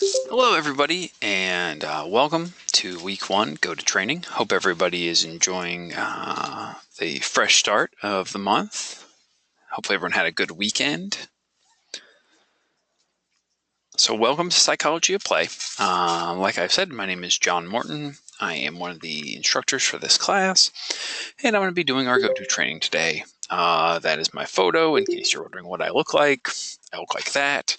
Hello everybody, and welcome to week 1, Go to Training. Hope everybody is enjoying the fresh start of the month. Hopefully everyone had a good weekend. So welcome to Psychology of Play. Like I've said, my name is John Morton. I am one of the instructors for this class, and I'm going to be doing our Go to Training today. That is my photo, in case you're wondering what I look like. I look like that.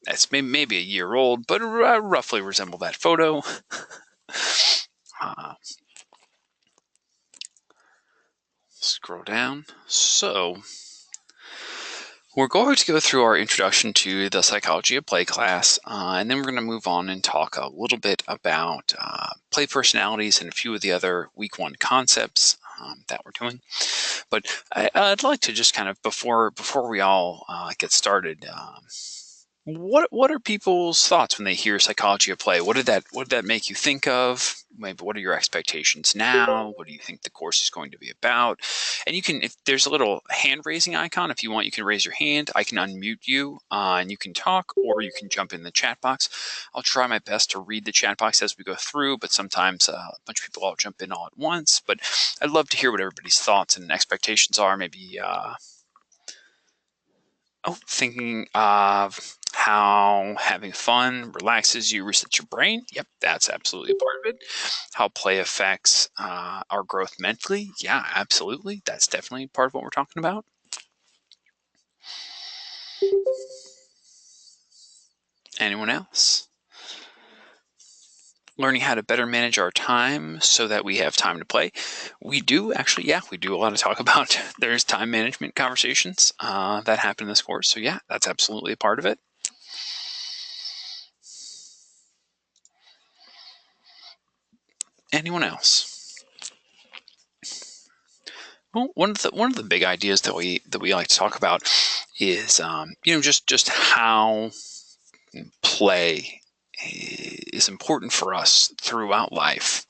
That's maybe a year old, but I roughly resemble that photo. Scroll down. So we're going to go through our introduction to the Psychology of Play class, and then we're going to move on and talk a little bit about play personalities and a few of the other week 1 concepts that we're doing. But I'd like to just kind of, before we all get started, what are people's thoughts when they hear Psychology of Play? What did that make you think of? Maybe what are your expectations now? What do you think the course is going to be about? And you can, if there's a little hand raising icon, if you want, you can raise your hand. I can unmute you and you can talk, or you can jump in the chat box. I'll try my best to read the chat box as we go through, but sometimes a bunch of people all jump in all at once. But I'd love to hear what everybody's thoughts and expectations are. Maybe thinking of how having fun relaxes you, resets your brain. Yep, that's absolutely part of it. How play affects our growth mentally. Yeah, absolutely. That's definitely part of what we're talking about. Anyone else? Learning how to better manage our time so that we have time to play. We do actually, we do a lot of talk about there's time management conversations that happen in this course. So yeah, that's absolutely a part of it. Anyone else? Well, one of the big ideas that we like to talk about is just how play is important for us throughout life.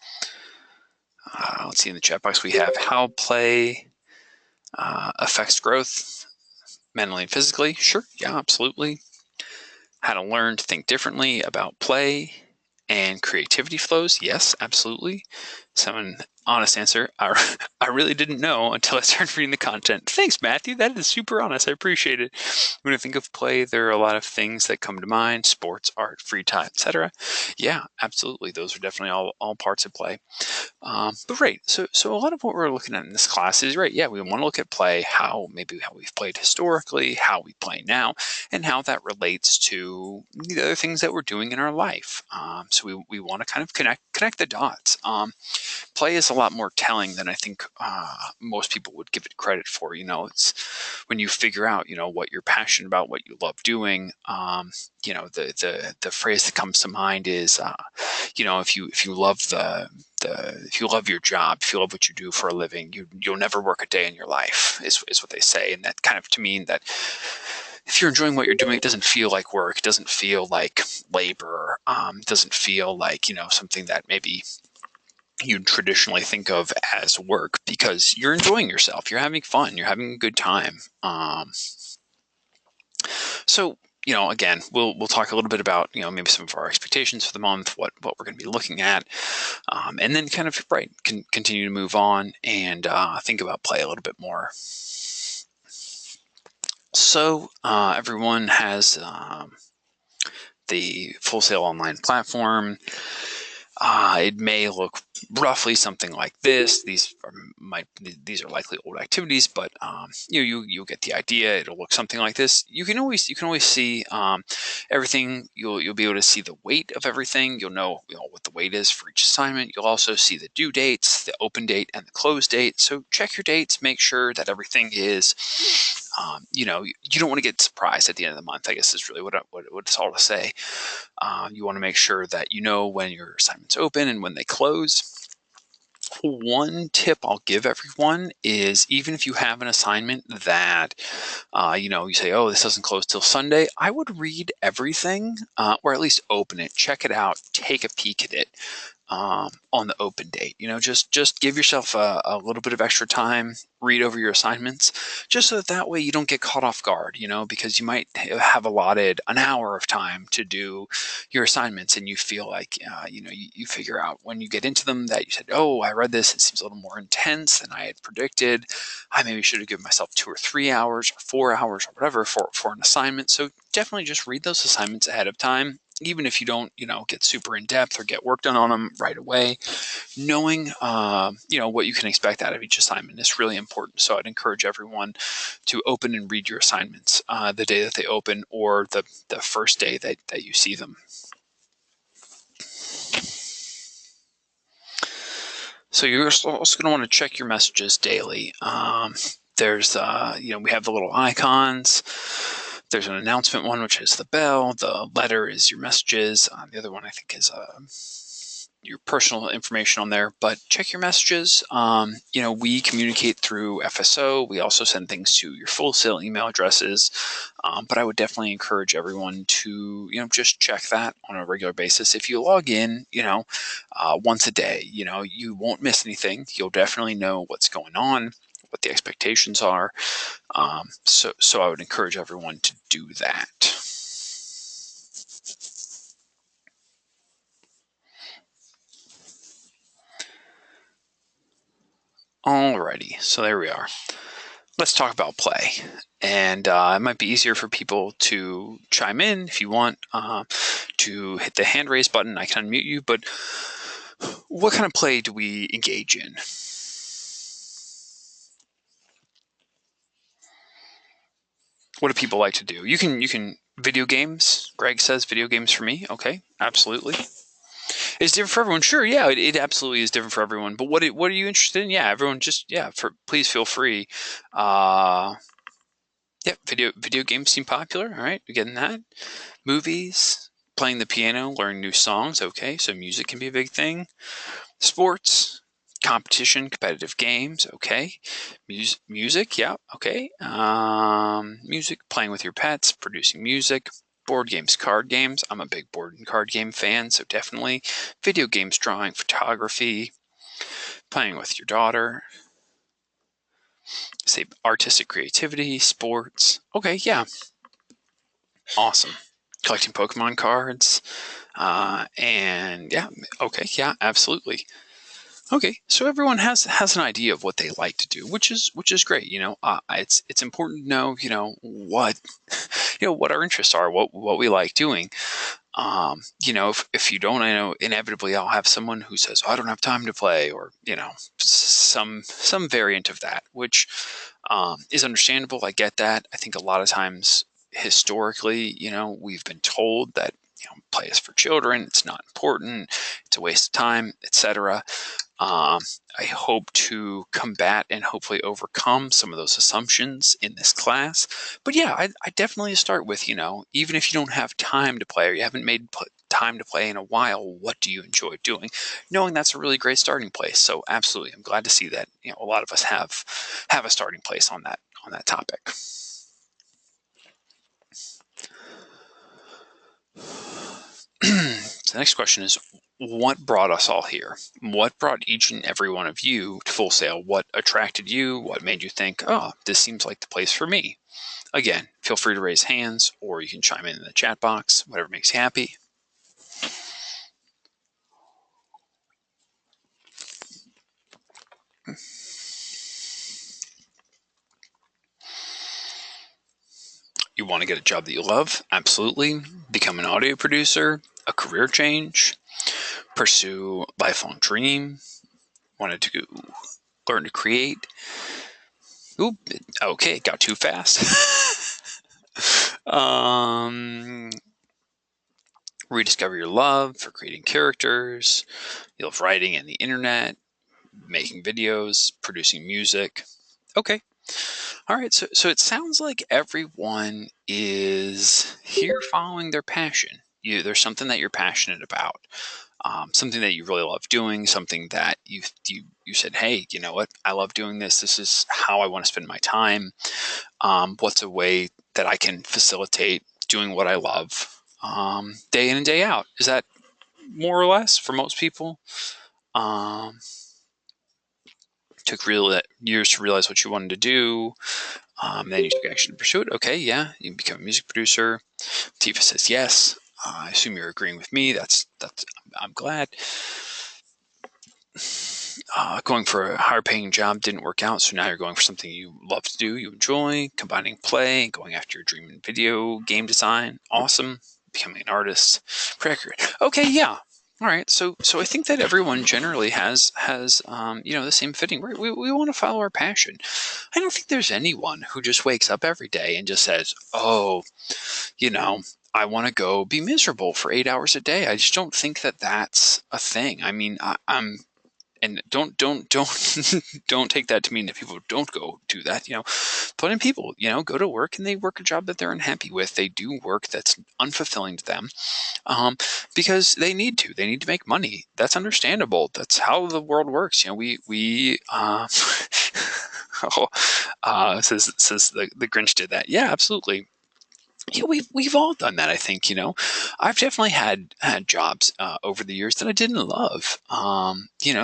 Let's see, in the chat box we have how play affects growth mentally and physically. Sure, yeah, absolutely. How to learn to think differently about play and creativity flows. Yes, absolutely. Someone honest answer, I really didn't know until I started reading the content. Thanks, Matthew. That is super honest. I appreciate it. When I think of play, there are a lot of things that come to mind: sports, art, free time, etc. Yeah, absolutely. Those are definitely all parts of play. But right, so a lot of what we're looking at in this class is right. Yeah, we want to look at play, how we've played historically, how we play now, and how that relates to the other things that we're doing in our life. So we want to kind of connect the dots. Play is a lot more telling than I think most people would give it credit for. It's when you figure out what you're passionate about, what you love doing. The phrase that comes to mind is if you love if you love your job, if you love what you do for a living, you'll never work a day in your life, is what they say. And that kind of to mean that if you're enjoying what you're doing, it doesn't feel like work. It doesn't feel like labor. It doesn't feel like, something that maybe you'd traditionally think of as work, because you're enjoying yourself. You're having fun. You're having a good time. So, again, we'll talk a little bit about, maybe some of our expectations for the month, what we're going to be looking at, and then kind of, continue to move on and think about play a little bit more. So, everyone has the Full Sail Online platform. It may look roughly something like this. These are likely old activities, but you'll get the idea. It'll look something like this. You can always see everything. You'll be able to see the weight of everything. You'll know what the weight is for each assignment. You'll also see the due dates, the open date, and the close date. So check your dates. Make sure that everything is. You don't want to get surprised at the end of the month, I guess is really what it's all to say. You want to make sure that when your assignments open and when they close. One tip I'll give everyone is, even if you have an assignment that, you say, oh, this doesn't close till Sunday, I would read everything, or at least open it, check it out, take a peek at it. on the open date. Just give yourself a little bit of extra time, read over your assignments, just so that way you don't get caught off guard, because you might have allotted an hour of time to do your assignments, and you feel like, you figure out when you get into them that you said, oh, I read this, it seems a little more intense than I had predicted. I maybe should have given myself 2 or 3 hours or 4 hours or whatever for an assignment. So definitely just read those assignments ahead of time. Even if you don't, get super in depth or get work done on them right away, knowing, what you can expect out of each assignment is really important. So I'd encourage everyone to open and read your assignments the day that they open, or the first day that you see them. So you're also going to want to check your messages daily. There's, we have the little icons. There's an announcement one, which is the bell. The letter is your messages. The other one, I think, is your personal information on there. But check your messages. We communicate through FSO. We also send things to your Full Sail email addresses. But I would definitely encourage everyone to, just check that on a regular basis. If you log in, once a day, you won't miss anything. You'll definitely know what's going on, what the expectations are. So I would encourage everyone to do that. Alrighty, so there we are. Let's talk about play. And it might be easier for people to chime in if you want to hit the hand raise button. I can unmute you, but what kind of play do we engage in? What do people like to do? You can video games. Greg says video games for me. Okay, absolutely. It's different for everyone. Sure, yeah, it absolutely is different for everyone. But what are you interested in? Yeah, everyone please feel free. Video games seem popular. All right, we're getting that. Movies, playing the piano, learning new songs. Okay, so music can be a big thing. Sports, competition, competitive games. Okay, music. Yeah. Okay. Music, playing with your pets, producing music. Board games, card games. I'm a big board and card game fan, so definitely. Video games, drawing, photography, playing with your daughter. Say artistic creativity, sports. Okay, yeah. Awesome. Collecting Pokemon cards. And yeah, okay, yeah, absolutely. Okay, so everyone has an idea of what they like to do, which is great. It's important to know, what what our interests are, what we like doing. If you don't, I know inevitably I'll have someone who says, oh, I don't have time to play, or some variant of that, which is understandable. I get that. I think a lot of times historically, we've been told that play is for children, it's not important, it's a waste of time, etc. I hope to combat and hopefully overcome some of those assumptions in this class. But yeah, I definitely start with, even if you don't have time to play, or you haven't made time to play in a while, what do you enjoy doing? Knowing that's a really great starting place. So absolutely, I'm glad to see that a lot of us have a starting place on that topic. So the next question is, what brought us all here? What brought each and every one of you to Full Sail? What attracted you? What made you think, oh, this seems like the place for me? Again, feel free to raise hands, or you can chime in the chat box, whatever makes you happy. You want to get a job that you love? Absolutely. Become an audio producer, a career change, pursue lifelong dream, wanted to learn to create. Oop, okay, got too fast. Rediscover your love for creating characters. You love writing and the internet, making videos, producing music. Okay. All right. So it sounds like everyone is here following their passion. There's something that you're passionate about. Something that you really love doing, something that you said, hey, you know what? I love doing this. This is how I want to spend my time. What's a way that I can facilitate doing what I love day in and day out? Is that more or less for most people. Um, took real years to realize what you wanted to do. Then you took action to pursue it. Okay, yeah, you become a music producer. Tifa says yes. I assume you're agreeing with me. I'm glad. Going for a higher paying job didn't work out, so now you're going for something you love to do, you enjoy, combining play and going after your dream in video game design. Awesome. Becoming an artist. Pretty accurate. Okay, yeah. All right, so I think that everyone generally has the same fitting, right? We want to follow our passion. I don't think there's anyone who just wakes up every day and just says, oh, I want to go be miserable for 8 hours a day. I just don't think that that's a thing. I mean, I'm and don't don't take that to mean that people don't go do that. Plenty of people, go to work and they work a job that they're unhappy with. They do work that's unfulfilling to them, because they need to. They need to make money. That's understandable. That's how the world works. We oh, says the Grinch did that. Yeah, absolutely. Yeah, we've all done that. I think I've definitely had jobs over the years that I didn't love.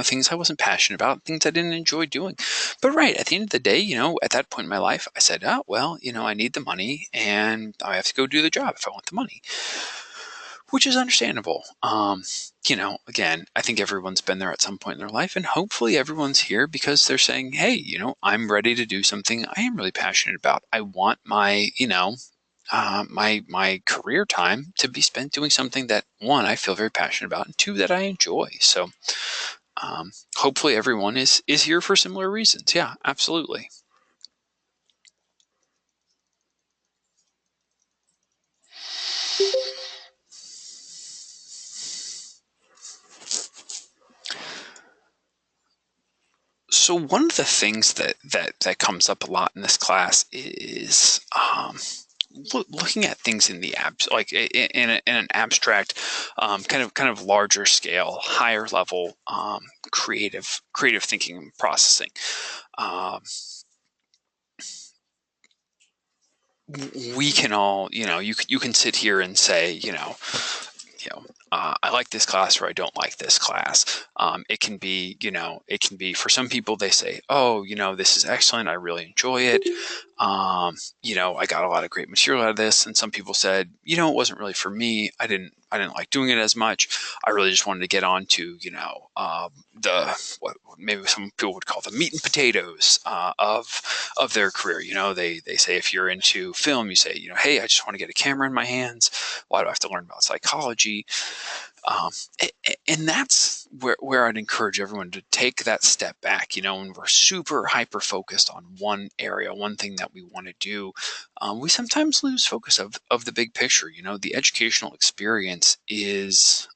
Things I wasn't passionate about, things I didn't enjoy doing. But right at the end of the day, at that point in my life, I said, oh well, I need the money, and I have to go do the job if I want the money, which is understandable. Again, I think everyone's been there at some point in their life, and hopefully everyone's here because they're saying, hey, I'm ready to do something I am really passionate about. I want my career time to be spent doing something that, one, I feel very passionate about, and two, that I enjoy. So hopefully everyone is here for similar reasons. Yeah, absolutely. So one of the things that comes up a lot in this class is looking at things in the like in an abstract, kind of larger scale, higher level, creative thinking and processing. Um, we can all, you can sit here and say, I like this class or I don't like this class. It can be for some people, they say, oh, this is excellent. I really enjoy it. I got a lot of great material out of this. And some people said, it wasn't really for me. I didn't like doing it as much. I really just wanted to get on to, what maybe some people would call the meat and potatoes of their career. They say if you're into film, you say, hey, I just want to get a camera in my hands. Why do I have to learn about psychology? Um, and that's where I'd encourage everyone to take that step back. When we're super hyper focused on one area, one thing that we want to do, we sometimes lose focus of the big picture. The educational experience is,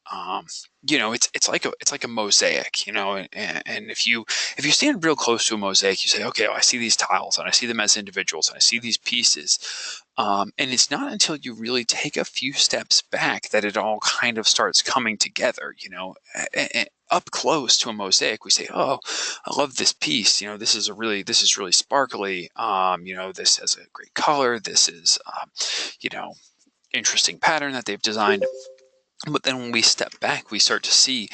it's like a mosaic. And if you stand real close to a mosaic, you say, okay, well, I see these tiles and I see them as individuals and I see these pieces. And it's not until you really take a few steps back that it all kind of starts coming together. Up close to a mosaic, we say, "Oh, I love this piece. This is really sparkly. This has a great color. This is, you know, interesting pattern that they've designed." But then when we step back, we start to see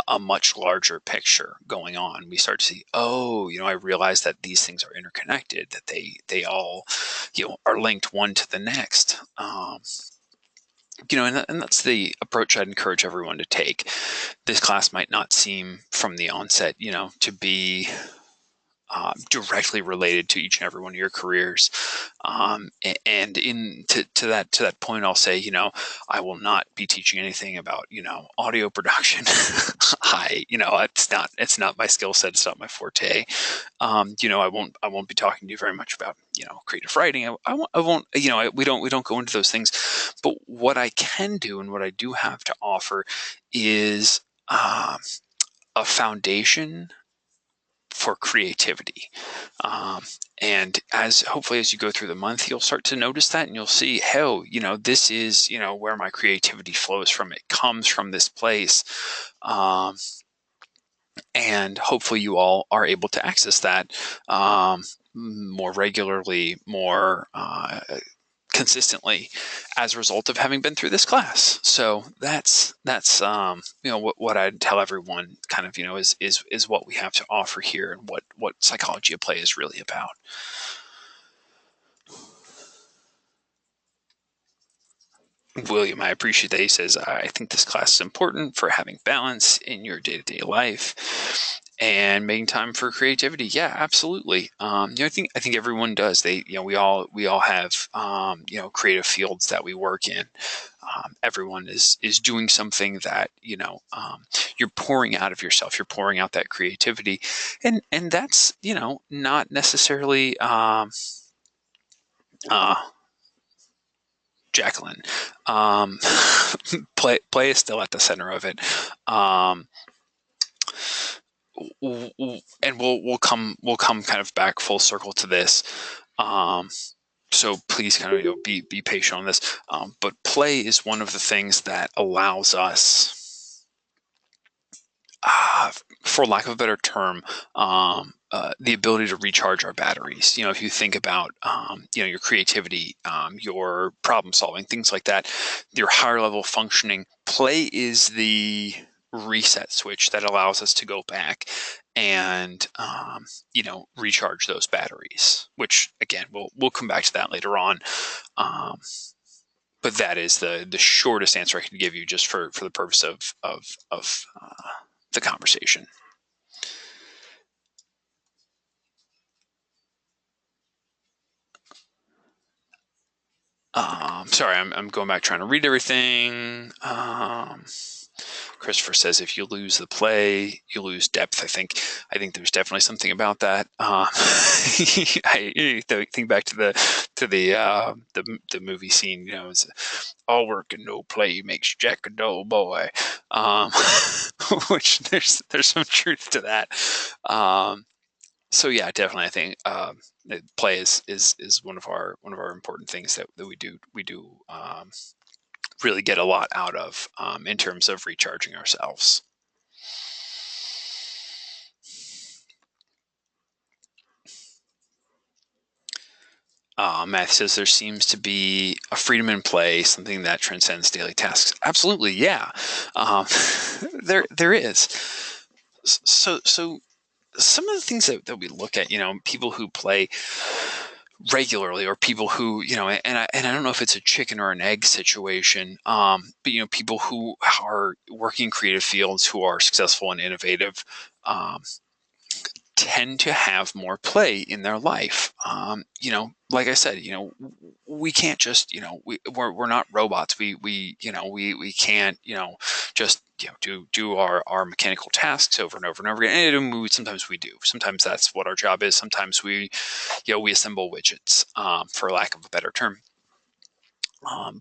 a much larger picture going on. We start to see, oh, I realize that these things are interconnected, that they all, are linked one to the next. And that's the approach I'd encourage everyone to take. This class might not seem from the onset, to be directly related to each and every one of your careers. And to that point, I'll say, I will not be teaching anything about, audio production. It's not my skill set. It's not my forte. I won't be talking to you very much about, creative writing. I won't, we don't go into those things. But what I can do and what I do have to offer is a foundation for creativity. Um, and hopefully as you go through the month, you'll start to notice that and you'll see, oh, this is, where my creativity flows from. It comes from this place. And hopefully you all are able to access that more regularly, more consistently as a result of having been through this class. So that's what I'd tell everyone kind of, is what we have to offer here, and what psychology of play is really about. William, I appreciate that. He says, I think this class is important for having balance in your day-to-day life and making time for creativity. Yeah, absolutely. I think everyone does. We all have, creative fields that we work in. Everyone is doing something that, you're pouring out of yourself. You're pouring out that creativity, and that's, not necessarily, Jacqueline. Play is still at the center of it. And we'll come kind of back full circle to this. So please kind of be patient on this. But play is one of the things that allows us, for lack of a better term, the ability to recharge our batteries. If you think about, your creativity, your problem solving, things like that, your higher level functioning, play is the reset switch that allows us to go back and, recharge those batteries, which again, we'll come back to that later on. But that is the shortest answer I can give you, just for the purpose of the conversation. Sorry, I'm going back trying to read everything. Christopher says, if you lose the play, you lose depth. I think there's definitely something about that. I think back to the movie scene. It's all work and no play makes Jack a dull boy. Which there's some truth to that. So yeah, definitely, I think play is one of our important things that we do really get a lot out of, in terms of recharging ourselves. Matt says there seems to be a freedom in play, something that transcends daily tasks. Absolutely, yeah. There is. So some of the things that we look at, people who play regularly, or people who, and I don't know if it's a chicken or an egg situation, but people who are working in creative fields, who are successful and innovative, tend to have more play in their life. Like I said, we can't just, we're not robots. We can't, just, do our mechanical tasks over and over and over again. And sometimes we do. Sometimes that's what our job is. Sometimes we assemble widgets, for lack of a better term.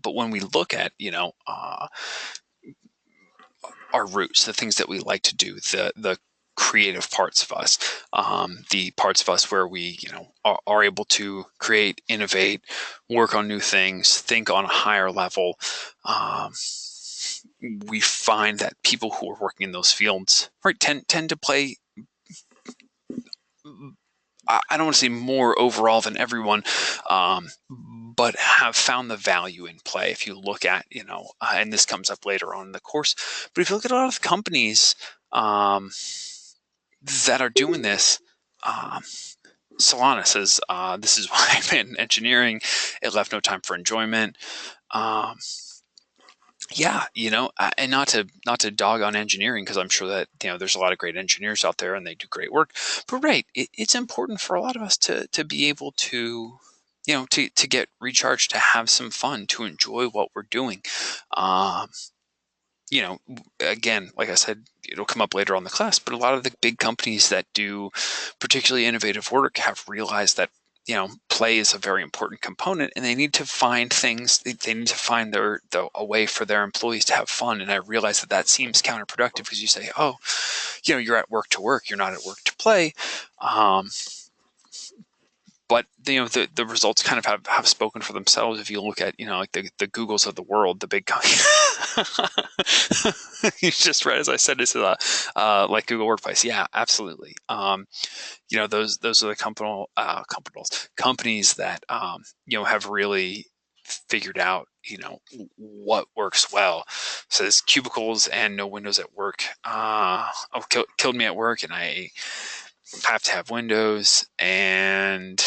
But when we look at, our roots, the things that we like to do, the creative parts of us, the parts of us where we, are able to create, innovate, work on new things, think on a higher level. We find that people who are working in those fields, right, tend to play, I don't want to say more overall than everyone, but have found the value in play. If you look at, and this comes up later on in the course, but if you look at a lot of companies, that are doing this, Solana says, this is why I'm in engineering. It left no time for enjoyment. Yeah, and not to dog on engineering, because I'm sure that, there's a lot of great engineers out there and they do great work. But right, it's important for a lot of us to be able to, to get recharged, to have some fun, to enjoy what we're doing. Again, like I said, it'll come up later on in the class, but a lot of the big companies that do particularly innovative work have realized that, play is a very important component, and they need to find things. They need to find a way for their employees to have fun. And I realize that seems counterproductive, because you say, oh, you're at work to work, you're not at work to play. But the results kind of have spoken for themselves. If you look at, like the Googles of the world, the big companies. You just read, as I said, this is like Google Workplace. Yeah, absolutely. Those are the companies that have really figured out, what works well. So this cubicles and no windows at work killed me at work, and I have to have windows and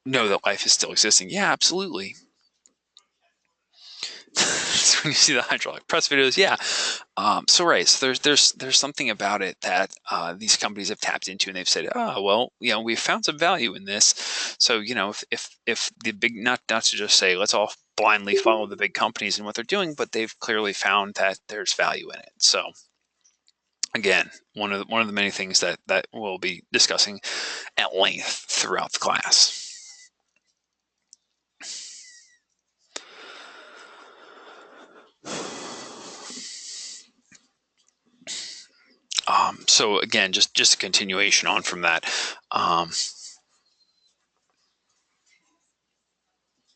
know that life is still existing. Yeah, absolutely. So when you see the hydraulic press videos, yeah. So right, so there's something about it that these companies have tapped into, and they've said, oh well, we've found some value in this. So if the big, not to just say let's all blindly follow the big companies and what they're doing, but they've clearly found that there's value in it. So again, one of the many things that we'll be discussing at length throughout the class. So again, just a continuation on from that.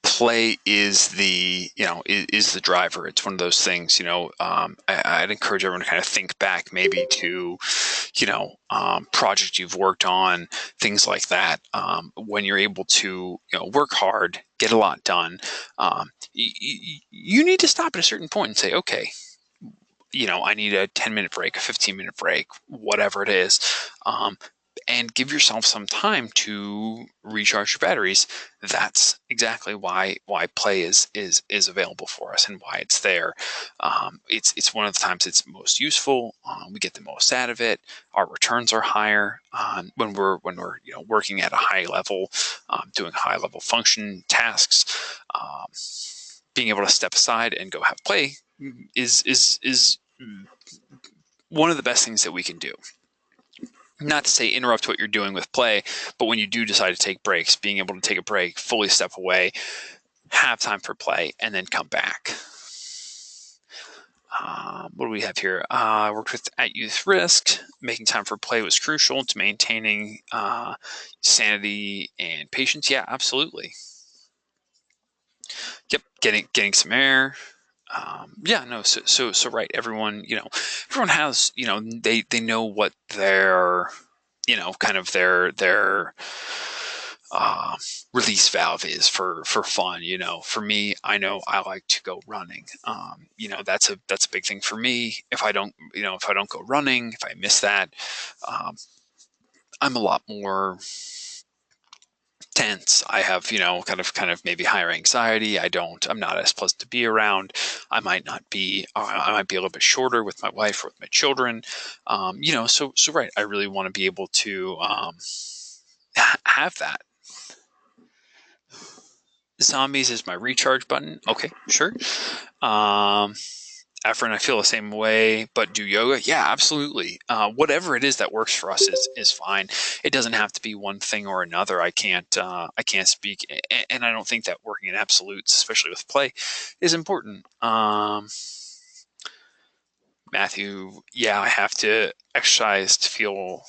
Play is the is the driver. It's one of those things. I'd encourage everyone to kind of think back maybe to project you've worked on, things like that. When you're able to work hard, get a lot done, you need to stop at a certain point and say, okay, I need a 10-minute break, a 15-minute break, whatever it is, and give yourself some time to recharge your batteries. That's exactly why play is available for us and why it's there. It's one of the times it's most useful. We get the most out of it. Our returns are higher when we're working at a high level, doing high level function tasks. Being able to step aside and go have play is one of the best things that we can do. Not to say interrupt what you're doing with play, but when you do decide to take breaks, being able to take a break, fully step away, have time for play, and then come back. What do we have here? I worked with at youth risk. Making time for play was crucial to maintaining sanity and patience. Yeah, absolutely. Yep, getting some air. So right. Everyone has, they know what their, kind of their release valve is for fun. For me, I know I like to go running. That's a big thing for me. If I don't go running, if I miss that, I'm a lot more tense. I have, kind of maybe higher anxiety. I'm not as pleasant to be around. I might be a little bit shorter with my wife or with my children. So right. I really want to be able to have that. Zombies is my recharge button. Okay, sure. Efren, I feel the same way, but do yoga? Yeah, absolutely. Whatever it is that works for us is fine. It doesn't have to be one thing or another. I can't speak, and I don't think that working in absolutes, especially with play, is important. Matthew, yeah, I have to exercise to feel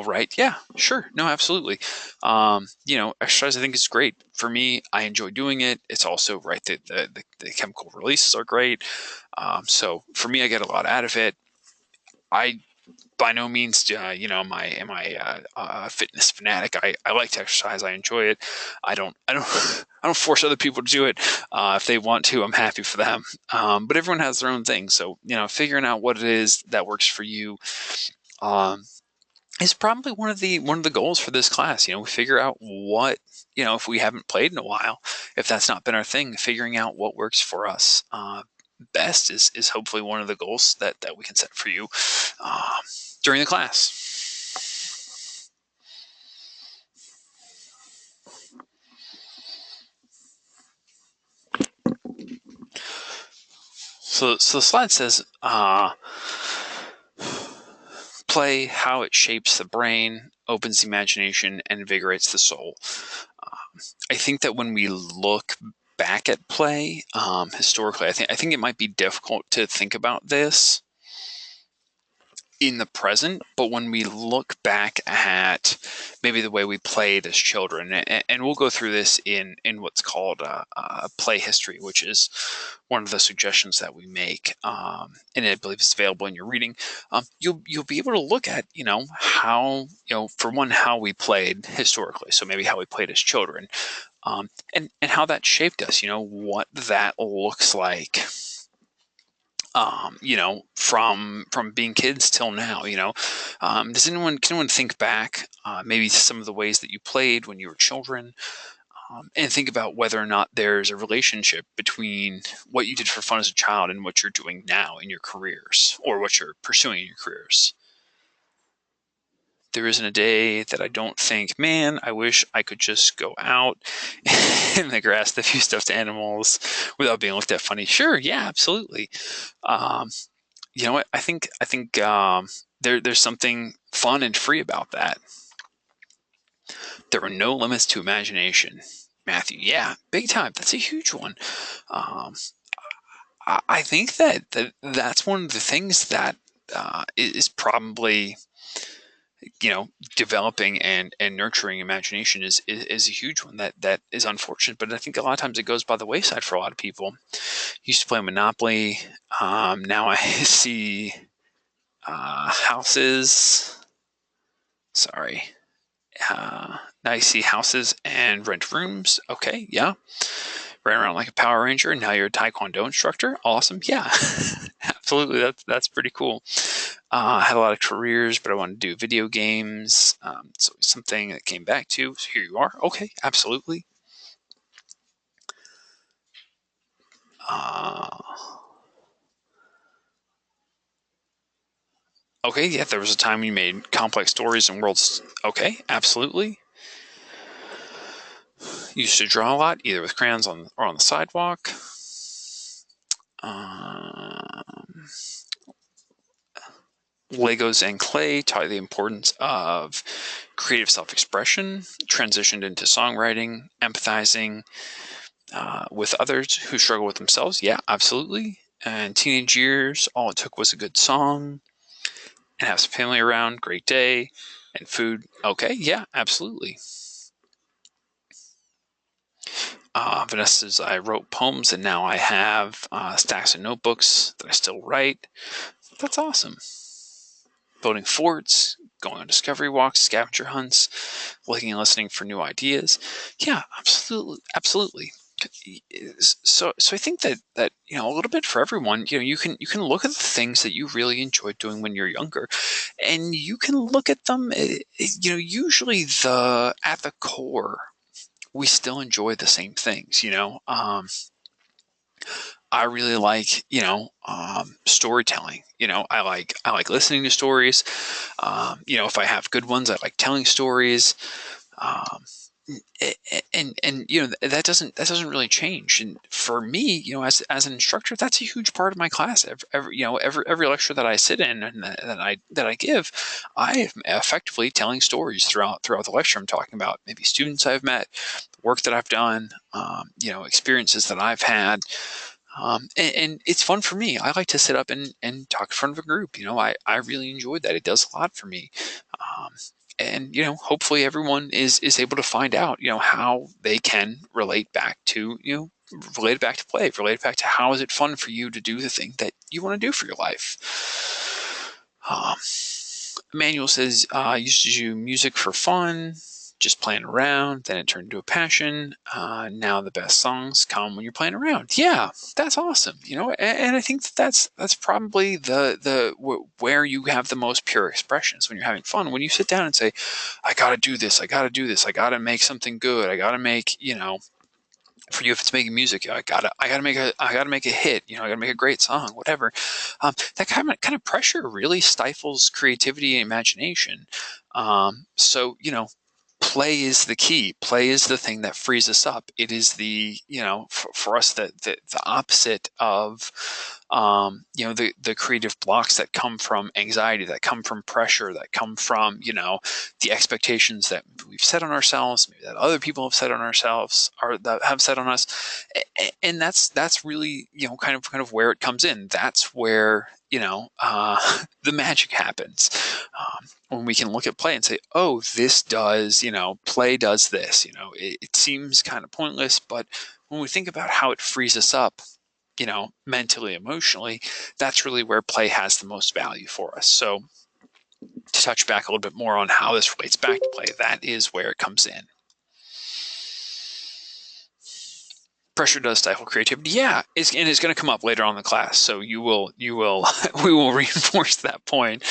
right. Yeah, sure. No, absolutely. Exercise I think is great. For me, I enjoy doing it. It's also right that the chemical releases are great. So for me, I get a lot out of it. I by no means, am I a fitness fanatic. I like to exercise. I enjoy it. I don't I don't force other people to do it. If they want to, I'm happy for them. But everyone has their own thing. So, figuring out what it is that works for you, is probably one of the goals for this class. We figure out what, if we haven't played in a while, if that's not been our thing, figuring out what works for us best is hopefully one of the goals that we can set for you during the class. So the slide says, play, how it shapes the brain, opens the imagination, and invigorates the soul. I think that when we look back at play historically, I think it might be difficult to think about this in the present, but when we look back at maybe the way we played as children, and we'll go through this in what's called play history, which is one of the suggestions that we make, and I believe it's available in your reading. You'll be able to look at how for one, how we played historically, so maybe how we played as children, and how that shaped us. What that looks like. From being kids till now. Can anyone think back, maybe some of the ways that you played when you were children, and think about whether or not there's a relationship between what you did for fun as a child and what you're doing now in your careers, or what you're pursuing in your careers. There isn't a day that I don't think, man, I wish I could just go out in the grass with a few stuffed animals without being looked at funny. Sure, yeah, absolutely. You know what? I think there's something fun and free about that. There are no limits to imagination, Matthew. Yeah, big time. That's a huge one. I think that's one of the things that is probably developing and nurturing imagination is a huge one that is unfortunate, but I think a lot of times it goes by the wayside for a lot of people. Used to play Monopoly. Now I see houses. Sorry. Now I see houses and rent rooms. Okay, yeah. Ran around like a Power Ranger, and now you're a Taekwondo instructor. Awesome. Yeah, absolutely. That's pretty cool. I had a lot of careers, but I wanted to do video games. So something that came back to. So here you are. Okay, absolutely. Okay, yeah, there was a time you made complex stories and worlds. Okay, absolutely. Used to draw a lot, either with crayons or on the sidewalk. Legos and clay taught you the importance of creative self-expression, transitioned into songwriting, empathizing with others who struggle with themselves. Yeah, absolutely. And teenage years, all it took was a good song and have some family around, great day, and food. Okay, yeah, absolutely. Vanessa says, I wrote poems and now I have stacks of notebooks that I still write. That's awesome. Building forts, going on discovery walks, scavenger hunts, looking and listening for new ideas. Yeah, absolutely. So I think that a little bit for everyone, you can look at the things that you really enjoyed doing when you're younger, and you can look at them. Usually at the core, we still enjoy the same things. I really like, storytelling. I like listening to stories. If I have good ones, I like telling stories. And that doesn't really change. And for me, as an instructor, that's a huge part of my class. Every lecture that I sit in and that I give, I am effectively telling stories throughout the lecture. I'm talking about maybe students I've met, work that I've done, experiences that I've had. And it's fun for me. I like to sit up and talk in front of a group. I really enjoyed that. It does a lot for me. And hopefully everyone is able to find out, how they can relate back to, relate back to play, relate back to how is it fun for you to do the thing that you want to do for your life. Emmanuel says, I used to do music for fun, just playing around, then it turned into a passion. Now the best songs come when you're playing around. Yeah, that's awesome. And I think that's probably where you have the most pure expressions when you're having fun. When you sit down and say, I got to do this, I got to do this, I got to make something good, I got to make, for you, if it's making music, I gotta make a hit. I gotta make a great song, whatever. That kind of pressure really stifles creativity and imagination. So play is the key. Play is the thing that frees us up. It is the for us the opposite of the creative blocks that come from anxiety, that come from pressure, that come from, the expectations that we've set on ourselves, maybe that other people have set on ourselves, or that have set on us. And that's really, kind of where it comes in. That's where, the magic happens. When we can look at play and say, oh, this does, play does this, it seems kind of pointless, but when we think about how it frees us up, mentally, emotionally, that's really where play has the most value for us. So to touch back a little bit more on how this relates back to play, that is where it comes in. Pressure does stifle creativity. Yeah, and it's going to come up later on in the class. So we will reinforce that point.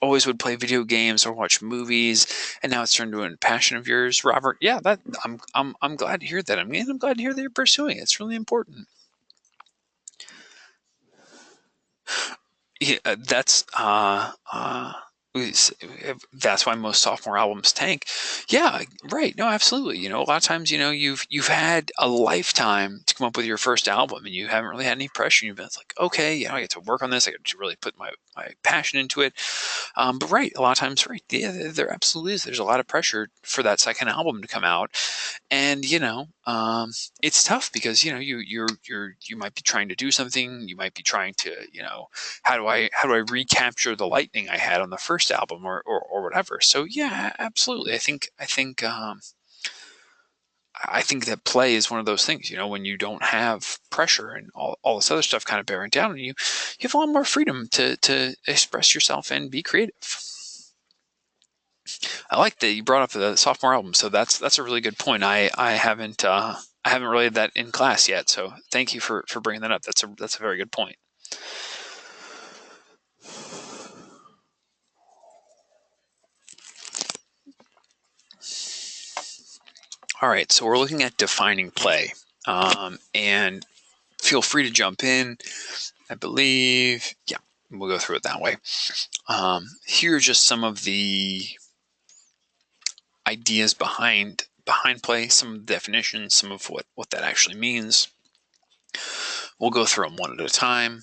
Always would play video games or watch movies, and now it's turned into a passion of yours, Robert. Yeah, I'm glad to hear that. I'm glad to hear that you're pursuing it. It's really important. Yeah, that's why most sophomore albums tank. Yeah, right. No, absolutely. A lot of times, you've had a lifetime to come up with your first album, and you haven't really had any pressure. You've been like, okay, I get to work on this. I get to really put my passion into it. But right, a lot of times, right, yeah, there absolutely is. There's a lot of pressure for that second album to come out, and it's tough because you might be trying to do something. You might be trying to, how do I recapture the lightning I had on the first album, or whatever. So yeah, absolutely. I think that play is one of those things, when you don't have pressure and all this other stuff kind of bearing down on you, you have a lot more freedom to express yourself and be creative. I like that you brought up the sophomore album, so that's a really good point. I haven't related that in class yet, so thank you for bringing that up. That's a very good point. All right, so we're looking at defining play, and feel free to jump in. I believe, yeah, we'll go through it that way. Here are just some of the ideas behind play, some of the definitions, some of what that actually means. We'll go through them one at a time.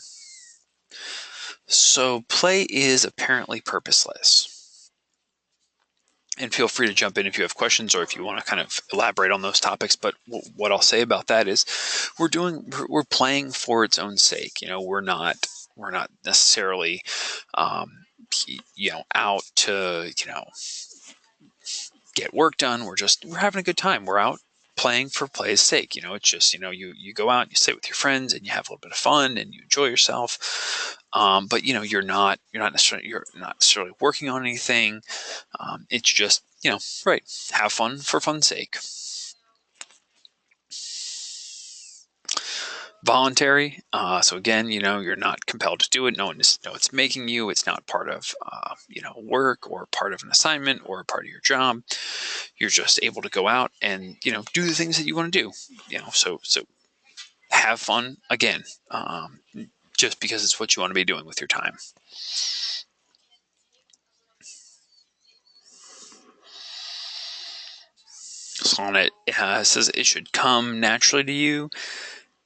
So play is apparently purposeless. And feel free to jump in if you have questions or if you want to kind of elaborate on those topics. But what I'll say about that is we're playing for its own sake. We're not necessarily out to get work done. We're having a good time. We're out playing for play's sake. It's just, you go out and you sit with your friends and you have a little bit of fun and you enjoy yourself. But you're not necessarily working on anything. It's just, right. Have fun for fun's sake. Voluntary. So again, you're not compelled to do it. No one knows it's making you. It's not part of, work or part of an assignment or part of your job. You're just able to go out and, do the things that you want to do. So have fun again, just because it's what you want to be doing with your time. Sonnet says it should come naturally to you.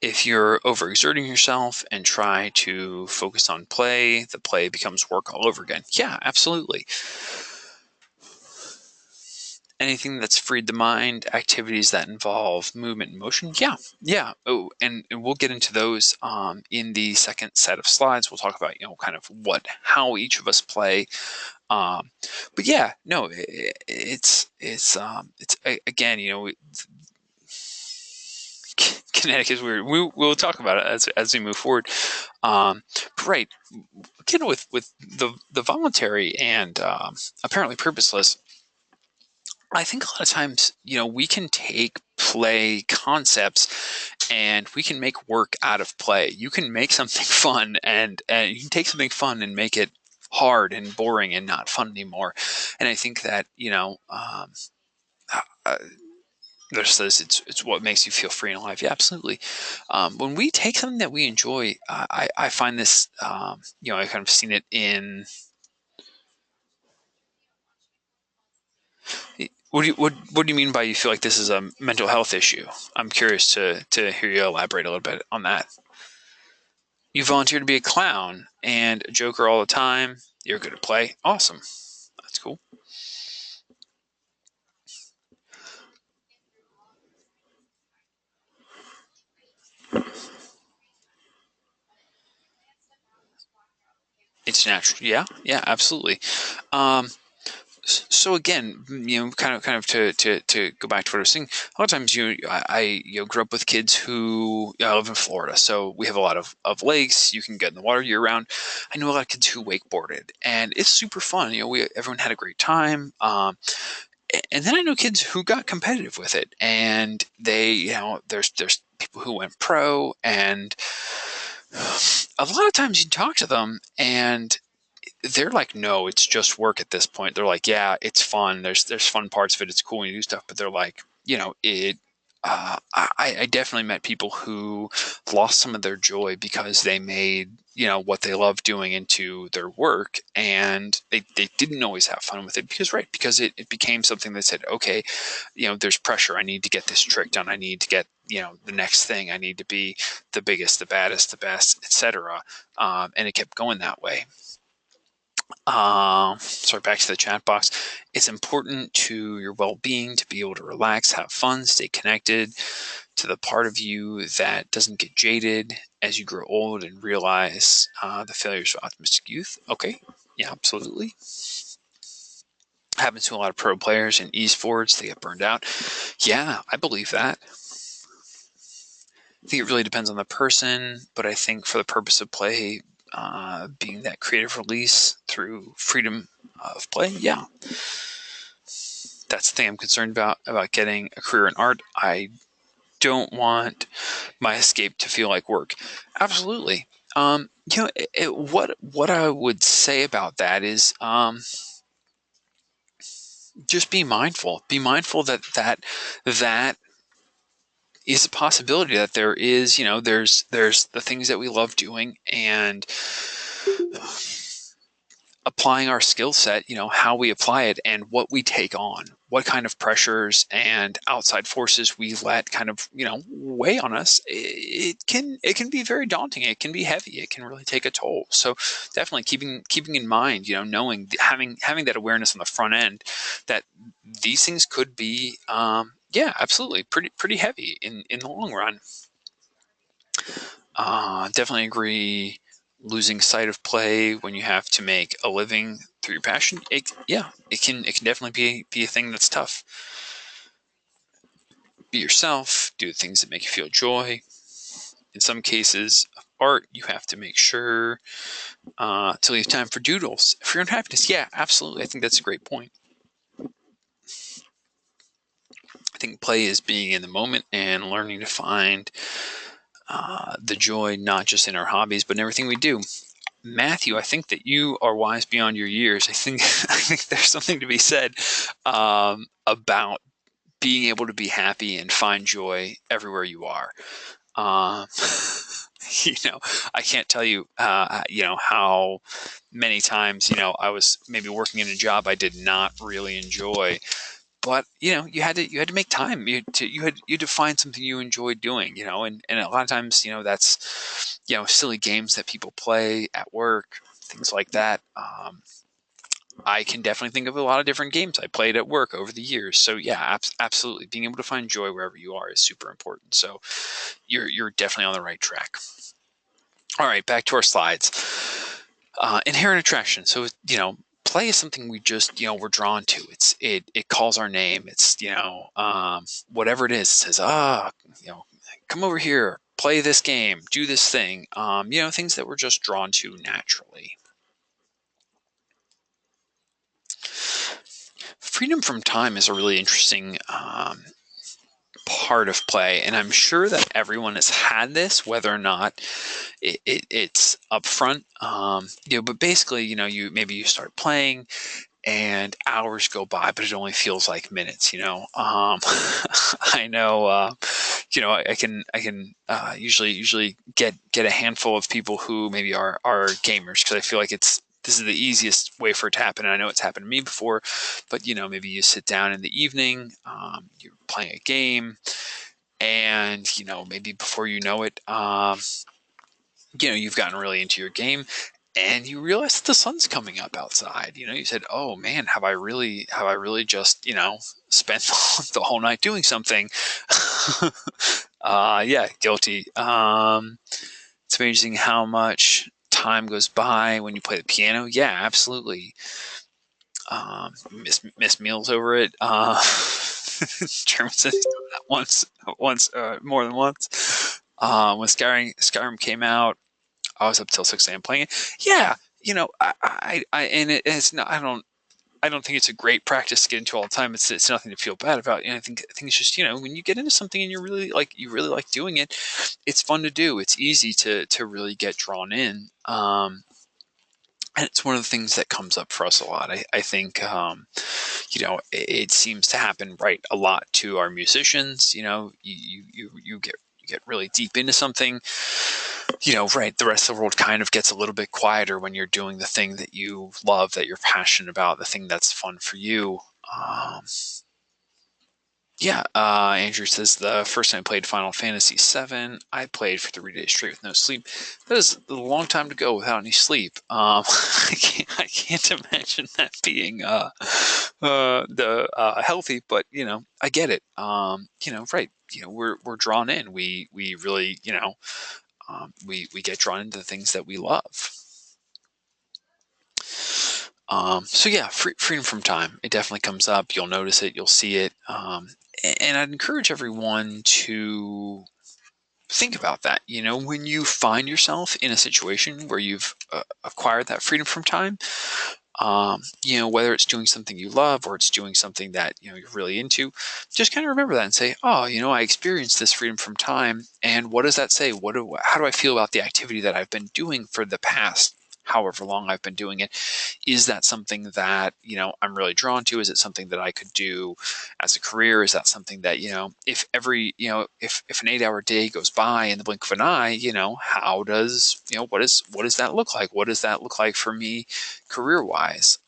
If you're overexerting yourself and try to focus on play, the play becomes work all over again. Yeah, absolutely. Anything that's freed the mind, activities that involve movement and motion. Yeah. Oh, and we'll get into those in the second set of slides. We'll talk about, kind of how each of us play. But yeah, no, it's again, kinetic is weird. We'll talk about it as we move forward. Right, with the voluntary and apparently purposeless. I think a lot of times, we can take play concepts and we can make work out of play. You can make something fun and you can take something fun and make it hard and boring and not fun anymore. And I think that, there's this, it's what makes you feel free and alive. Yeah, absolutely. When we take something that we enjoy, I find this, I kind of seen it in. What do you mean by you feel like this is a mental health issue? I'm curious to hear you elaborate a little bit on that. You volunteer to be a clown and a joker all the time. You're good at play. Awesome. That's cool. It's natural. Yeah, yeah, absolutely. Um, so again, kind of to go back to what I was saying. A lot of times, I grew up with kids who I live in Florida, so we have a lot of lakes. You can get in the water year round. I know a lot of kids who wakeboarded, and it's super fun. Everyone had a great time. And then I know kids who got competitive with it, and there's people who went pro, and a lot of times you talk to them and they're like, no, it's just work at this point. They're like, yeah, it's fun. There's fun parts of it. It's cool when you do stuff, but they're like, it. I definitely met people who lost some of their joy because they made what they love doing into their work, and they didn't always have fun with it because it became something that said, okay, there's pressure. I need to get this trick done. I need to get the next thing. I need to be the biggest, the baddest, the best, etc. And it kept going that way. Sorry, back to the chat box. It's important to your well-being to be able to relax, have fun, stay connected to the part of you that doesn't get jaded as you grow old and realize the failures of optimistic youth. Okay, yeah, absolutely. Happens to a lot of pro players in esports. They get burned out. Yeah, I believe that. I think it really depends on the person, but I think for the purpose of play, being that creative release through freedom of play, yeah, that's the thing I'm concerned about getting a career in art. I don't want my escape to feel like work. Absolutely. What I would say about that is just be mindful. Be mindful that is a possibility, that there is, there's the things that we love doing, and applying our skill set, how we apply it and what we take on, what kind of pressures and outside forces we let kind of, weigh on us. It can be very daunting. It can be heavy. It can really take a toll. So definitely keeping in mind, knowing, having that awareness on the front end that these things could be, yeah, absolutely pretty heavy in the long run. Definitely agree. Losing sight of play when you have to make a living through your passion, it can definitely be a thing that's tough. Be yourself. Do the things that make you feel joy. In some cases of art, you have to make sure to leave time for doodles for your own happiness. Yeah, absolutely. I think that's a great point. I think play is being in the moment and learning to find the joy not just in our hobbies but in everything we do. Matthew, I think that you are wise beyond your years. I think I think there's something to be said about being able to be happy and find joy everywhere you are. Um, you know, I can't tell you, how many times, I was maybe working in a job I did not really enjoy, but you had to make time. You had to find something you enjoyed doing, and a lot of times, that's, silly games that people play at work, things like that. I can definitely think of a lot of different games I played at work over the years. So yeah, absolutely, being able to find joy wherever you are is super important. So you're definitely on the right track. All right, back to our slides. Inherent attraction. So play is something we just we're drawn to. It calls our name. It's whatever it is. It says come over here, play this game, do this thing. Things that we're just drawn to naturally. Freedom from time is a really interesting part of play, and I'm sure that everyone has had this, whether or not it's upfront. But basically, you start playing and hours go by, but it only feels like minutes. I know. I can usually get a handful of people who maybe are gamers, because I feel like this is the easiest way for it to happen. And I know it's happened to me before, but maybe you sit down in the evening, you're playing a game, and maybe before you know it, you've gotten really into your game, and you realize that the sun's coming up outside. You said, "Oh man, have I really just spent the whole night doing something?" Yeah, guilty. It's amazing how much time goes by when you play the piano. Yeah, absolutely. Miss meals over it. German said once, more than once. When Skyrim came out, I was up till 6 a.m. playing it. Yeah, and it's not. I don't think it's a great practice to get into all the time. It's nothing to feel bad about. And I think it's just when you get into something and you really like doing it, it's fun to do. It's easy to really get drawn in. And it's one of the things that comes up for us a lot. I think it seems to happen right a lot to our musicians. You get really deep into something. Right. The rest of the world kind of gets a little bit quieter when you're doing the thing that you love, that you're passionate about, the thing that's fun for you. Um, yeah, Andrew says the first time I played Final Fantasy VII, I played for 3 days straight with no sleep. That is a long time to go without any sleep. I can't imagine that being healthy, but I get it. Right. We're drawn in. We really we get drawn into the things that we love. So yeah, freedom from time. It definitely comes up. You'll notice it. You'll see it. And I'd encourage everyone to think about that. When you find yourself in a situation where you've acquired that freedom from time, whether it's doing something you love or it's doing something that you're really into, just kind of remember that and say, oh, I experienced this freedom from time, and what does that say? How do I feel about the activity that I've been doing for the past however long I've been doing it? Is that something that I'm really drawn to? Is it something that I could do as a career? Is that something that if an 8-hour day goes by in the blink of an eye, how does what does that look like? What does that look like for me career wise?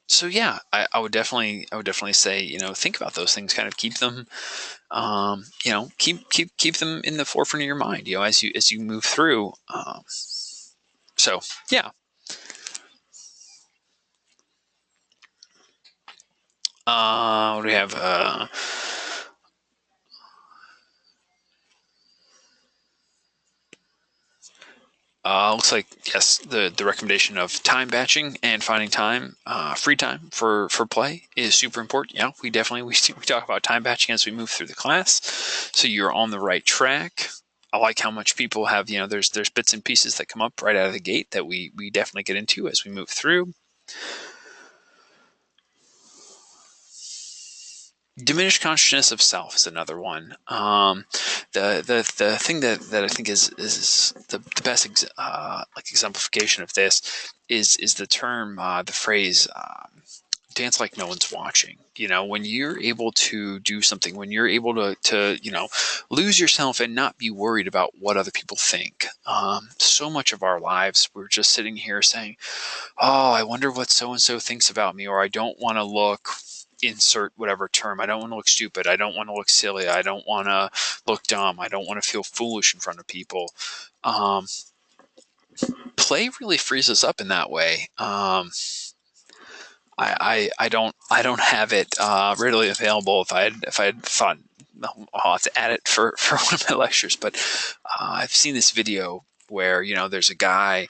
So yeah, I would definitely say think about those things, kind of keep them keep them in the forefront of your mind as you move through. So yeah. What do we have? Looks like yes, the recommendation of time batching and finding time, free time for play is super important. Yeah, we definitely we talk about time batching as we move through the class, so you're on the right track. I like how much people have there's bits and pieces that come up right out of the gate that we definitely get into as we move through. Diminished consciousness of self is another one. The thing that I think is the best exemplification of this is the term, the phrase, dance like no one's watching. When you're able to do something, when you're able to lose yourself and not be worried about what other people think. So much of our lives we're just sitting here saying, oh, I wonder what so and so thinks about me, or I don't want to look, insert whatever term. I don't want to look stupid. I don't want to look silly. I don't want to look dumb. I don't want to feel foolish in front of people. Um, Play really frees us up in that way. I don't have it readily available. If I had thought, I'll have to add it for one of my lectures. But I've seen this video where there's a guy,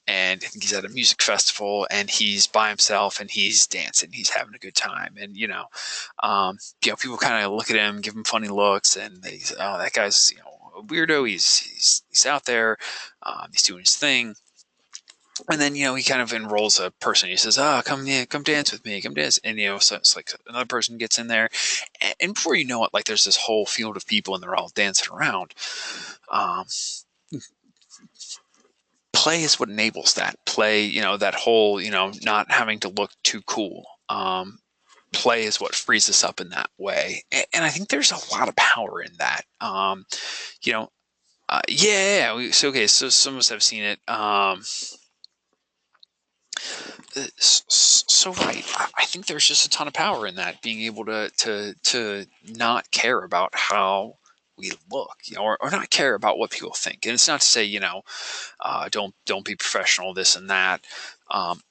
and I think he's at a music festival, and he's by himself, and he's dancing, he's having a good time, and people kind of look at him, give him funny looks, and they say, oh, that guy's a weirdo. He's out there, he's doing his thing. And then he kind of enrolls a person. He says, "Ah, come, yeah, come dance with me, come dance." And so it's like another person gets in there, and before you know it, like there's this whole field of people, and they're all dancing around. Um, Play is what enables that. Play, that whole, not having to look too cool. Play is what frees us up in that way, and I think there's a lot of power in that. You know, yeah. So some of us have seen it. So right, I think there's just a ton of power in that, being able to not care about how we look, or not care about what people think. And it's not to say, don't be professional, this and that. Um,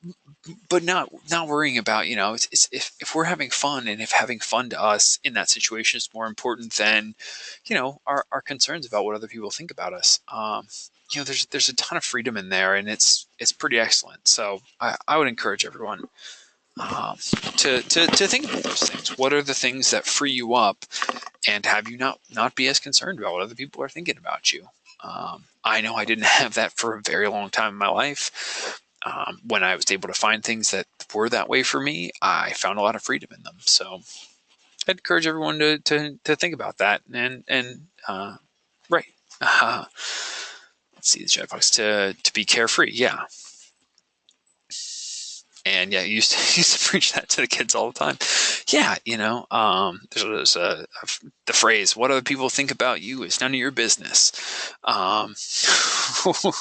but not worrying about, it's if we're having fun, and if having fun to us in that situation is more important than, our concerns about what other people think about us. There's a ton of freedom in there, and it's pretty excellent. So I would encourage everyone to think about those things. What are the things that free you up and have you not be as concerned about what other people are thinking about you? I know I didn't have that for a very long time in my life. When I was able to find things that were that way for me, I found a lot of freedom in them. So I'd encourage everyone to think about that. And right. Let's see the chat box, to be carefree. Yeah. And yeah, used to preach that to the kids all the time. Yeah, there's the phrase, "What other people think about you is none of your business,"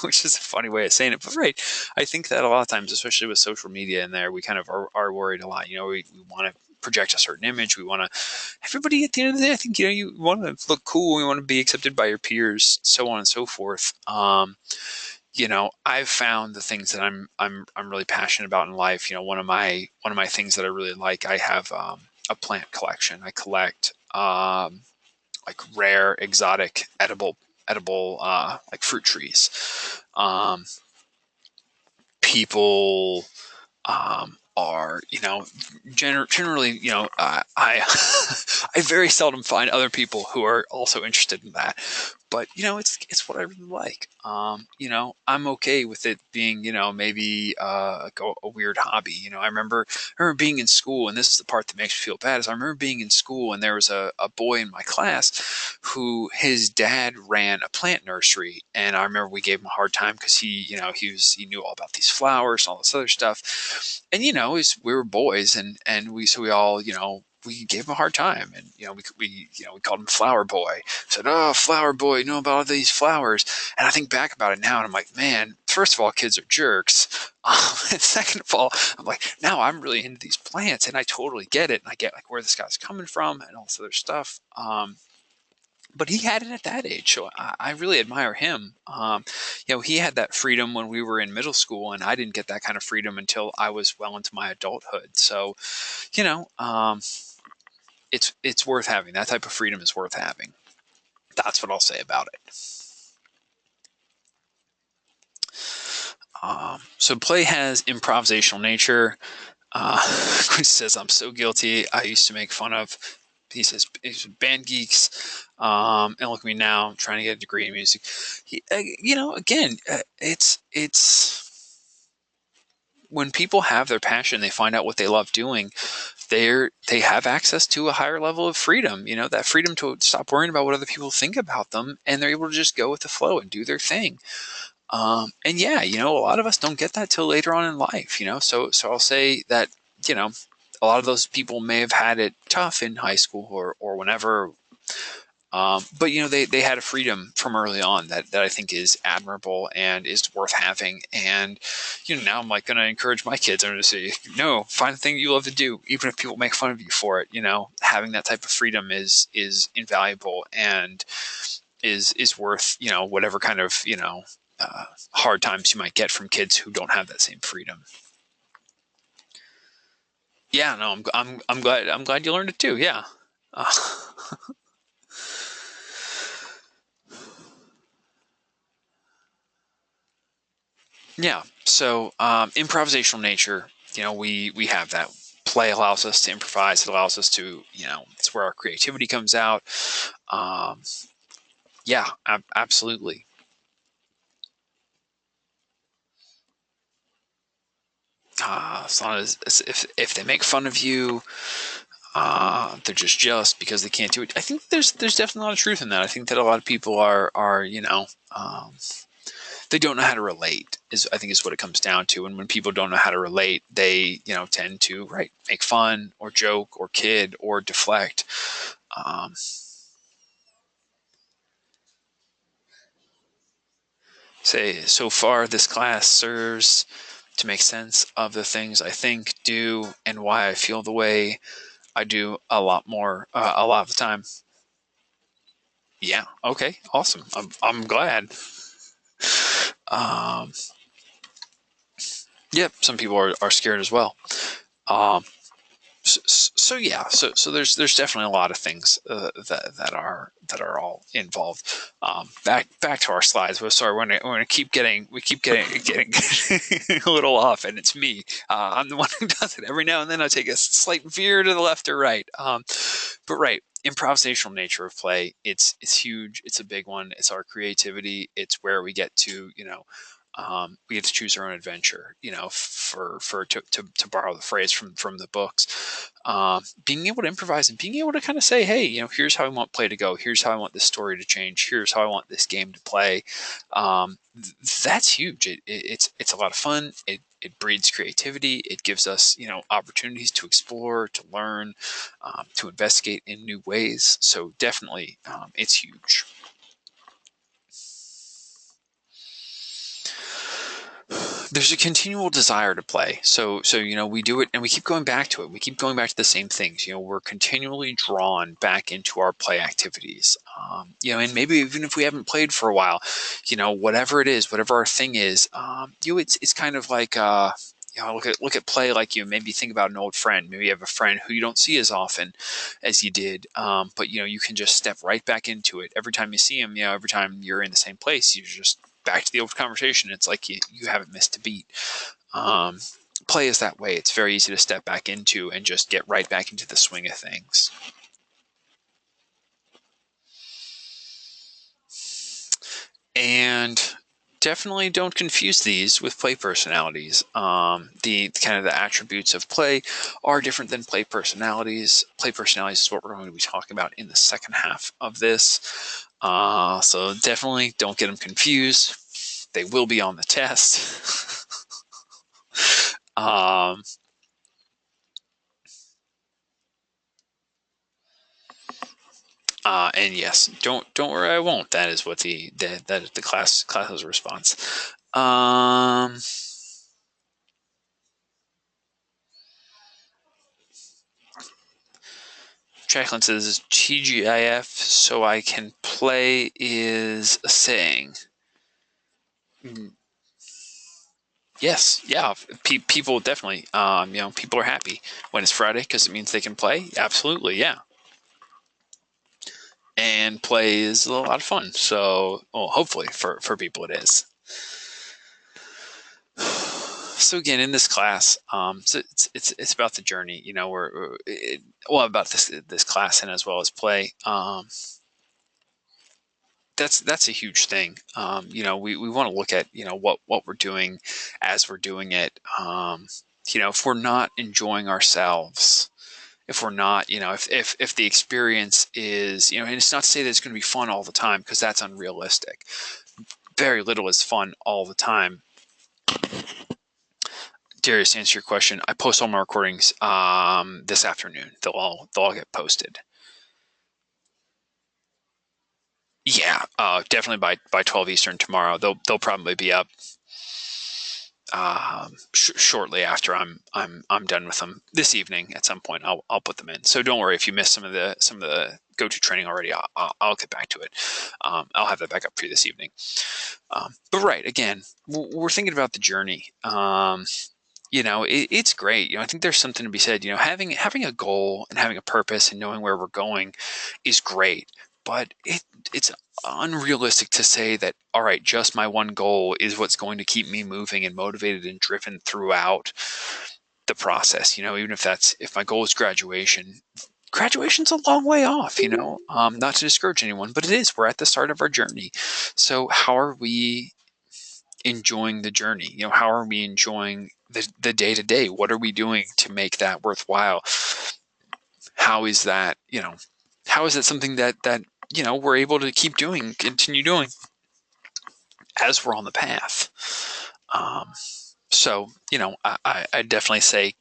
which is a funny way of saying it. But right, I think that a lot of times, especially with social media in there, we kind of are worried a lot. We want to project a certain image. We want to, everybody at the end of the day, I think, you want to look cool. You want to be accepted by your peers, so on and so forth. I've found the things that I'm really passionate about in life. One of my things that I really like, I have a plant collection. I collect like rare, exotic, edible like fruit trees. People are, generally, I I very seldom find other people who are also interested in that. But it's what I really like. I'm okay with it being, maybe like a weird hobby. I remember being in school, and this is the part that makes me feel bad. Is I remember being in school, and there was a boy in my class who his dad ran a plant nursery, and I remember we gave him a hard time because he knew all about these flowers and all this other stuff. And we were boys, and we all, we gave him a hard time, and we called him Flower Boy. Said, "Oh, Flower Boy, you know about all these flowers." And I think back about it now, and I'm like, man, first of all, kids are jerks, and second of all, I'm like, now I'm really into these plants, and I totally get it, and I get like where this guy's coming from and all this other stuff. But he had it at that age, so I really admire him. He had that freedom when we were in middle school, and I didn't get that kind of freedom until I was well into my adulthood. So, you know, um, it's worth having. That type of freedom is worth having. That's what I'll say about it. So play has improvisational nature. Chris says, "I'm so guilty. I used to make fun of." He says, "Band geeks." And look at me now, trying to get a degree in music. Again, it's when people have their passion, they find out what they love doing. They have access to a higher level of freedom. That freedom to stop worrying about what other people think about them, and they're able to just go with the flow and do their thing. And yeah, a lot of us don't get that till later on in life. So I'll say that a lot of those people may have had it tough in high school or whenever. But they had a freedom from early on that I think is admirable and is worth having. And now I'm like going to encourage my kids. I'm going to say, no, find the thing you love to do, even if people make fun of you for it. Having that type of freedom is invaluable and is worth whatever kind of hard times you might get from kids who don't have that same freedom. Yeah, no, I'm glad you learned it too. Yeah. Yeah. So improvisational nature, we have that. Play allows us to improvise. It allows us to, it's where our creativity comes out. Yeah, absolutely. As long as if they make fun of you, they're just jealous because they can't do it. I think there's definitely a lot of truth in that. I think that a lot of people are they don't know how to relate, I think is what it comes down to. And when people don't know how to relate, they tend to make fun or joke or kid or deflect. Say, so far this class serves to make sense of the things I think, do, and why I feel the way I do a lot of the time. Yeah. Okay. Awesome. I'm glad. Um, yeah. Some people are scared as well. Um, so yeah, so there's definitely a lot of things that are all involved. Back to our slides. Well, sorry, we're gonna keep getting a little off, and it's me. I'm the one who does it every now and then. I take a slight veer to the left or right. But right, improvisational nature of play. It's huge. It's a big one. It's our creativity. It's where we get to we get to choose our own adventure, to borrow the phrase from the books. Being able to improvise and being able to kind of say, hey, here's how I want play to go. Here's how I want this story to change. Here's how I want this game to play. That's huge. It's a lot of fun. It breeds creativity. It gives us, opportunities to explore, to learn, to investigate in new ways. So definitely, it's huge. There's a continual desire to play. So we do it and we keep going back to it. We keep going back to the same things. We're continually drawn back into our play activities. And maybe even if we haven't played for a while, whatever it is, whatever our thing is, it's kind of like look at play like you maybe think about an old friend. Maybe you have a friend who you don't see as often as you did, but you can just step right back into it every time you see him. Every time you're in the same place, you just back to the old conversation. It's like you haven't missed a beat. Um, Play is that way. It's very easy to step back into and just get right back into the swing of things. And definitely don't confuse these with play personalities. The kind of the attributes of play are different than play personalities. Play personalities is what we're going to be talking about in the second half of this. So definitely don't get them confused. They will be on the test. um, and yes, don't worry, I won't. That is what that is the class's response. Um, Jacqueline says TGIF so I can play is a saying. Yes, yeah, people definitely. People are happy when it's Friday because it means they can play. Absolutely, yeah. And play is a lot of fun. So, well, hopefully for people it is. So again, in this class, so it's about the journey. About this class and as well as play. That's a huge thing. We want to look at what we're doing as we're doing it. If we're not enjoying ourselves, if we're not, if the experience is, and it's not to say that it's going to be fun all the time because that's unrealistic. Very little is fun all the time. Darius, to answer your question, I post all my recordings this afternoon. They'll all get posted. Yeah, definitely by 12 Eastern tomorrow. They'll probably be up shortly after I'm done with them this evening. At some point, I'll put them in. So don't worry if you missed some of the go-to training already. I'll get back to it. I'll have that back up for you this evening. But right, again, we're thinking about the journey. It's great. I think there's something to be said. Having a goal and having a purpose and knowing where we're going is great. But it's unrealistic to say that, all right, just my one goal is what's going to keep me moving and motivated and driven throughout the process. Even if my goal is graduation's a long way off, not to discourage anyone, but it is. We're at the start of our journey. So how are we enjoying the journey? How are we enjoying the day to day? What are we doing to make that worthwhile? How is that, how is that something that we're able to continue doing as we're on the path? So, I definitely say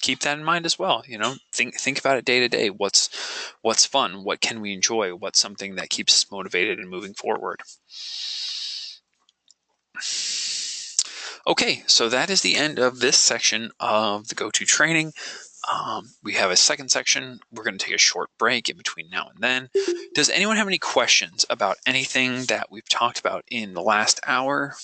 keep that in mind as well. Think about it day to day. What's fun? What can we enjoy? What's something that keeps us motivated and moving forward? Okay, so that is the end of this section of the go-to training. We have a second section. We're going to take a short break in between now and then. Does anyone have any questions about anything that we've talked about in the last hour?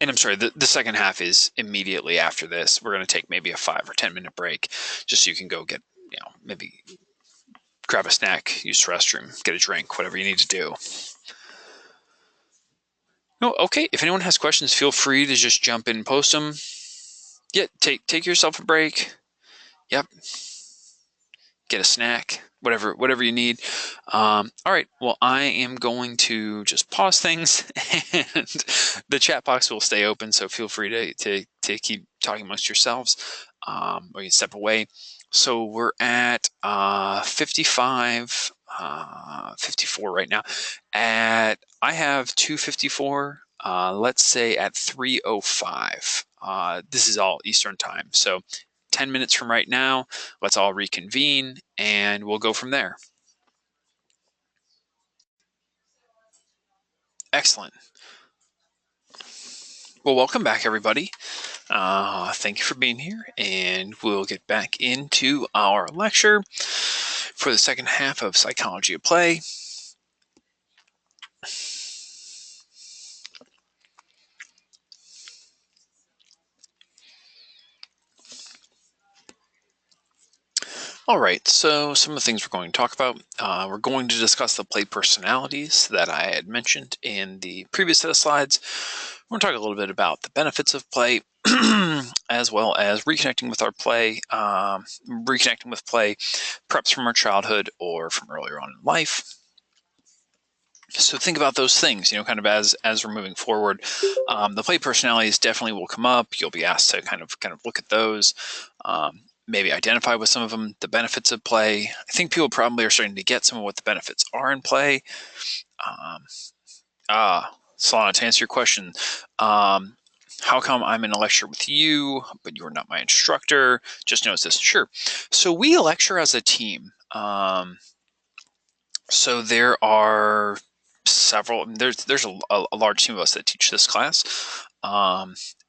And I'm sorry, the second half is immediately after this. We're going to take maybe a 5 or 10 minute break just so you can go get, maybe grab a snack, use the restroom, get a drink, whatever you need to do. No, okay. If anyone has questions, feel free to just jump in and post them. Yeah, take yourself a break. Yep. Get a snack, whatever you need. All right. Well, I am going to just pause things, and the chat box will stay open. So feel free to keep talking amongst yourselves, or you can step away. So we're at 55, 54 right now. I have 254. Let's say at 3:05. This is all Eastern time. So 10 minutes from right now, let's all reconvene and we'll go from there. Excellent. Well, welcome back, everybody. Thank you for being here, and we'll get back into our lecture for the second half of Psychology of Play. All right, so some of the things we're going to talk about. We're going to discuss the play personalities that I had mentioned in the previous set of slides. We're going to talk a little bit about the benefits of play, as well as reconnecting with our play, reconnecting with play, perhaps from our childhood or from earlier on in life. So think about those things, kind of as we're moving forward. The play personalities definitely will come up. You'll be asked to kind of look at those, maybe identify with some of them, the benefits of play. I think people probably are starting to get some of what the benefits are in play. Solana, to answer your question, how come I'm in a lecture with you, but you're not my instructor? Just notice this. Sure. So we lecture as a team. So there are several. There's a large team of us that teach this class.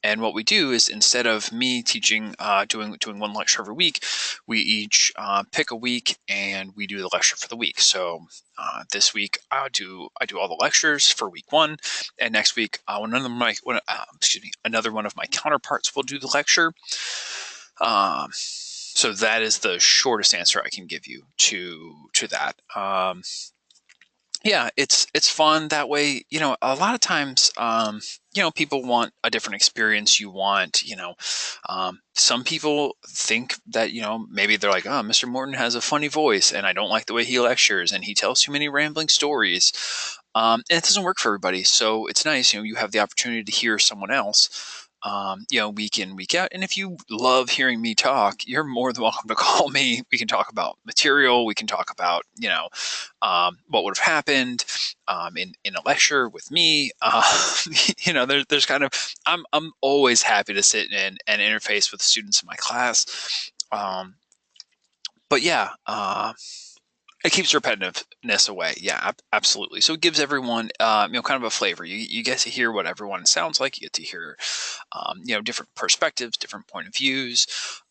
And what we do is, instead of me teaching, doing one lecture every week, we each pick a week and we do the lecture for the week. So this week I do all the lectures for week 1, and next week another one of my counterparts will do the lecture. So that is the shortest answer I can give you to that. Yeah, it's fun that way. A lot of times, people want a different experience. You want, some people think that, maybe they're like, oh, Mr. Morton has a funny voice and I don't like the way he lectures and he tells too many rambling stories. And it doesn't work for everybody. So it's nice, you have the opportunity to hear someone else, week in, week out. And if you love hearing me talk, you're more than welcome to call me. We can talk about material. We can talk about, what would have happened in a lecture with me. There's kind of, I'm always happy to sit and interface with students in my class. But yeah, it keeps repetitiveness away. Yeah, absolutely. So it gives everyone, kind of a flavor. You get to hear what everyone sounds like. You get to hear, different perspectives, different point of views.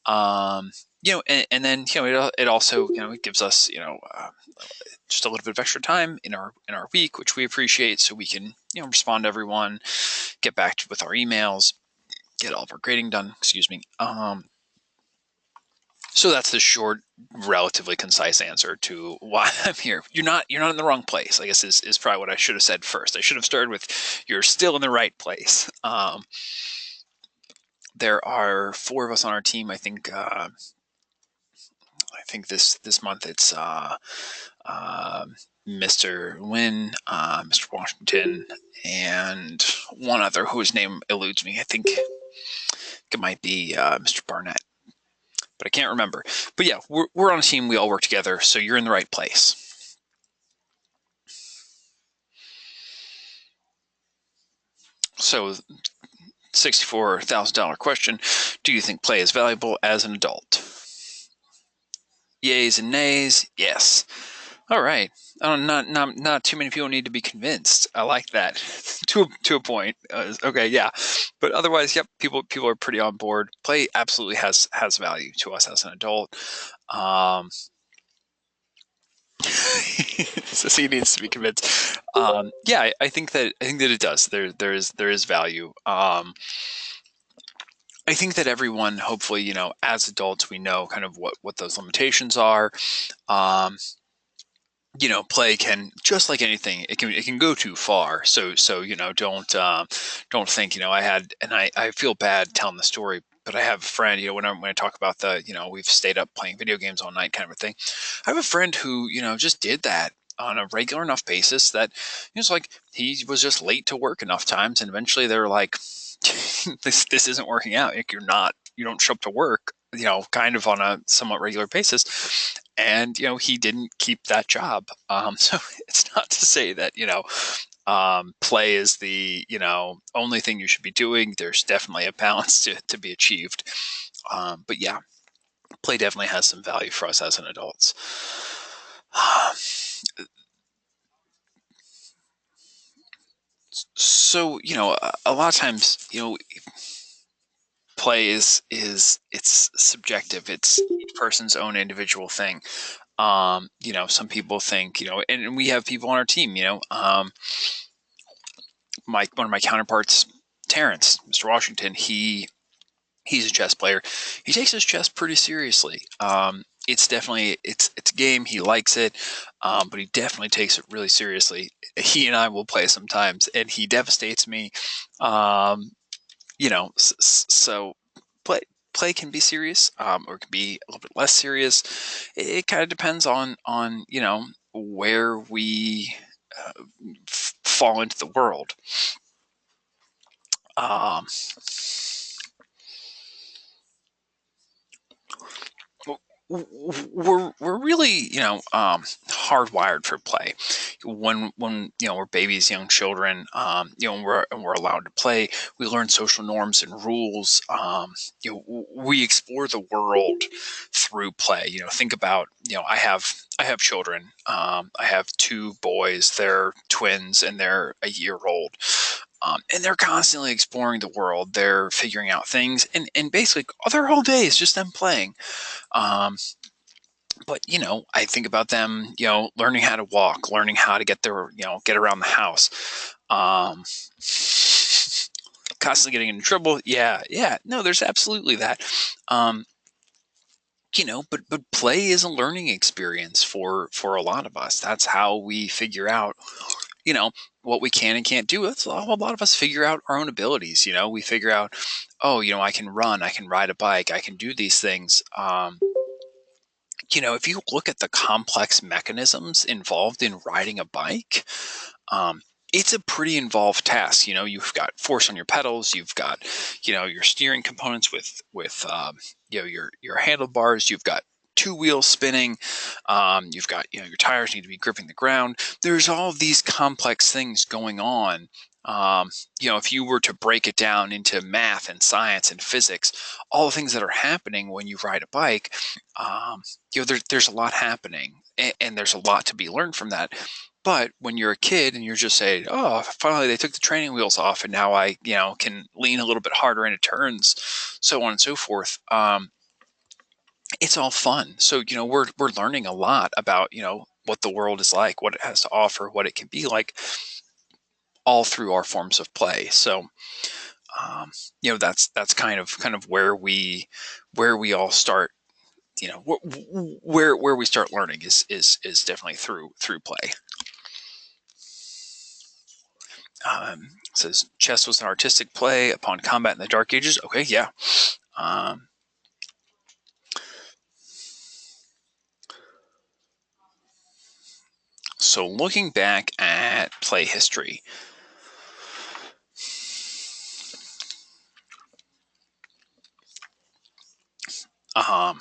And then, it also, it gives us, just a little bit of extra time in our week, which we appreciate, so we can, respond to everyone, get back with our emails, get all of our grading done. Excuse me. So that's the short, relatively concise answer to why I'm here. You're not in the wrong place, I guess is probably what I should have said first. I should have started with, you're still in the right place. There are 4 of us on our team. I think this month it's Mr. Wynn, Mr. Washington, and one other whose name eludes me. I think it might be Mr. Barnett, but I can't remember. But yeah, we're on a team. We all work together, so you're in the right place. So, $64,000 question: do you think play is valuable as an adult? Yays and nays. Yes. All right. Oh, not too many people need to be convinced. I like that to a point. Okay, yeah, but otherwise, yep. People are pretty on board. Play absolutely has value to us as an adult. Um, so he needs to be convinced. Yeah, I think that it does. There is value. I think that everyone, hopefully, as adults, we know kind of what those limitations are. Um, play can, just like anything, it can go too far. So don't think, I feel bad telling the story, but I have a friend, when I talk about we've stayed up playing video games all night kind of a thing. I have a friend who, just did that on a regular enough basis that it's like he was just late to work enough times, and eventually they're like, this isn't working out. Like, you don't show up to work, kind of on a somewhat regular basis. And he didn't keep that job. So it's not to say that play is the only thing you should be doing. There's definitely a balance to be achieved. But yeah, play definitely has some value for us as an adults. So a lot of times play is it's subjective. It's each person's own individual thing. Some people think, and we have people on our team, one of my counterparts, Terrence, Mr. Washington, he's a chess player. He takes his chess pretty seriously. It's definitely it's a game. He likes it, but he definitely takes it really seriously. He and I will play sometimes, and he devastates me. Um, so play play can be serious, or it can be a little bit less serious. It kind of depends on where we fall into the world. Um, we're really hardwired for play. When we're babies, young children, and we're allowed to play, we learn social norms and rules. We explore the world through play. Think about, I have children. I have two boys. They're twins and they're a year old. And they're constantly exploring the world. They're figuring out things, and basically their whole day is just them playing. um, but I think about them, learning how to walk, learning how to get around the house, um, constantly getting into trouble. Yeah, yeah, no, there's absolutely that. um, but play is a learning experience for a lot of us. That's how we figure out you know what we can and can't do. That's how a lot of us figure out our own abilities. We figure out, oh, I can run, I can ride a bike, I can do these things. If you look at the complex mechanisms involved in riding a bike, um, it's a pretty involved task. You've got force on your pedals, you've got, your steering components with your handlebars, you've got two wheels spinning, you've got, your tires need to be gripping the ground. There's all of these complex things going on. Um, if you were to break it down into math and science and physics, all the things that are happening when you ride a bike, there's a lot happening, and there's a lot to be learned from that. But when you're a kid and you're just saying, "Oh, finally they took the training wheels off, and now I, can lean a little bit harder into turns," so on and so forth. It's all fun. So we're learning a lot about what the world is like, what it has to offer, what it can be like, all through our forms of play. So um, that's kind of where we all start. Where we start learning is definitely through play. Says chess was an artistic play upon combat in the Dark Ages. Okay, yeah. Um, so looking back at play history, um,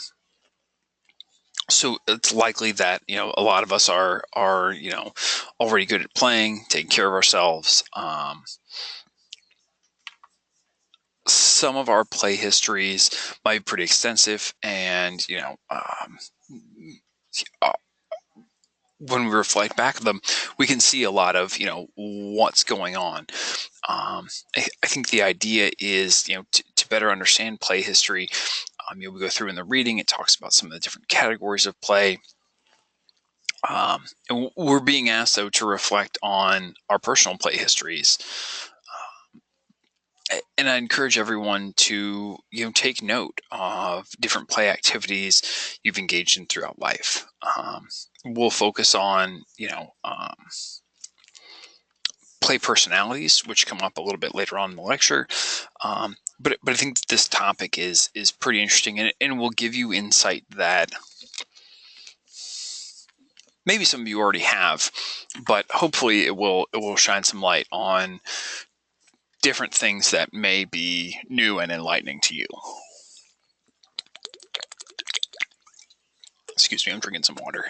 so it's likely that a lot of us are already good at playing, taking care of ourselves. Some of our play histories might be pretty extensive, and when we reflect back at them, we can see a lot of, what's going on. I think the idea is, to better understand play history, we go through in the reading, it talks about some of the different categories of play. And we're being asked, though, to reflect on our personal play histories. And I encourage everyone to, take note of different play activities you've engaged in throughout life. We'll focus on, play personalities, which come up a little bit later on in the lecture. But I think this topic is pretty interesting, and will give you insight that maybe some of you already have, but hopefully it will shine some light on different things that may be new and enlightening to you. Excuse me, I'm drinking some water.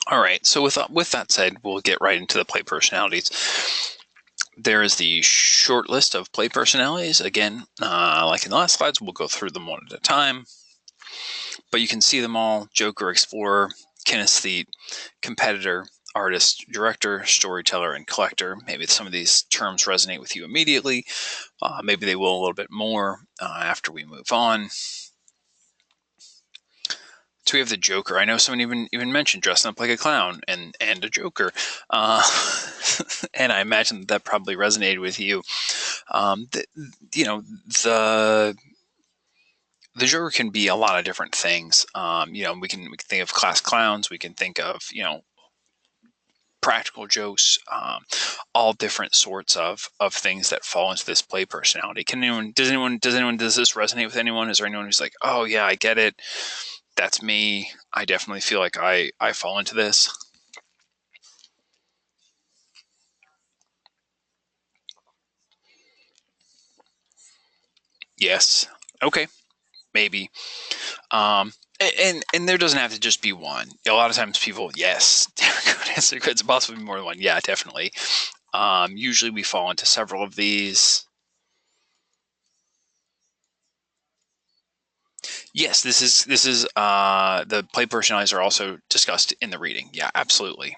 All right, so with that said, we'll get right into the play personalities. There is the short list of play personalities. Again, like in the last slides, we'll go through them one at a time. But you can see them all: Joker, Explorer, Kinesthete, Competitor, Artist, Director, Storyteller, and Collector. Maybe some of these terms resonate with you immediately. Maybe they will a little bit more after we move on. So we have the Joker. I know someone even mentioned dressing up like a clown and a Joker. And I imagine that probably resonated with you. The Joker can be a lot of different things. We can think of class clowns. We can think of, practical jokes, all different sorts of things that fall into this play personality. Does this resonate with anyone? Is there anyone who's like, oh yeah, I get it. That's me. I definitely feel like I fall into this. Yes. Okay. Maybe. And there doesn't have to just be one. A lot of times people, yes, it's possibly more than one. Yeah, definitely. Usually we fall into several of these. Yes, this is the play personalities are also discussed in the reading. Yeah, absolutely.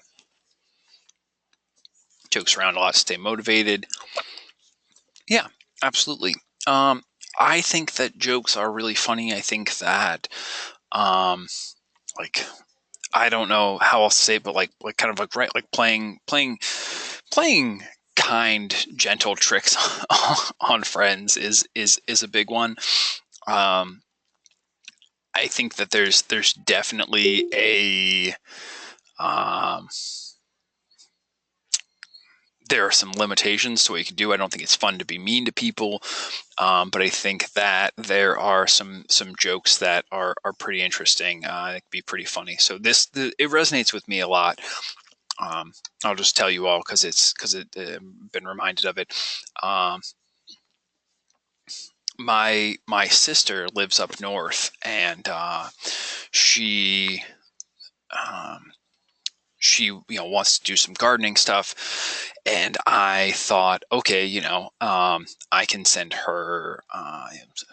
Jokes around a lot to stay motivated. Yeah, absolutely. I think that jokes are really funny. I think that, like, I don't know how else to say it, but like kind of like, right, like playing kind, gentle tricks on friends is a big one. I think that there's definitely there are some limitations to what you can do. I don't think it's fun to be mean to people, but I think that there are some jokes that are pretty interesting. It can be pretty funny. So it resonates with me a lot. I'll just tell you all because been reminded of it. My sister lives up north, and she wants to do some gardening stuff, and I thought, okay, I can send her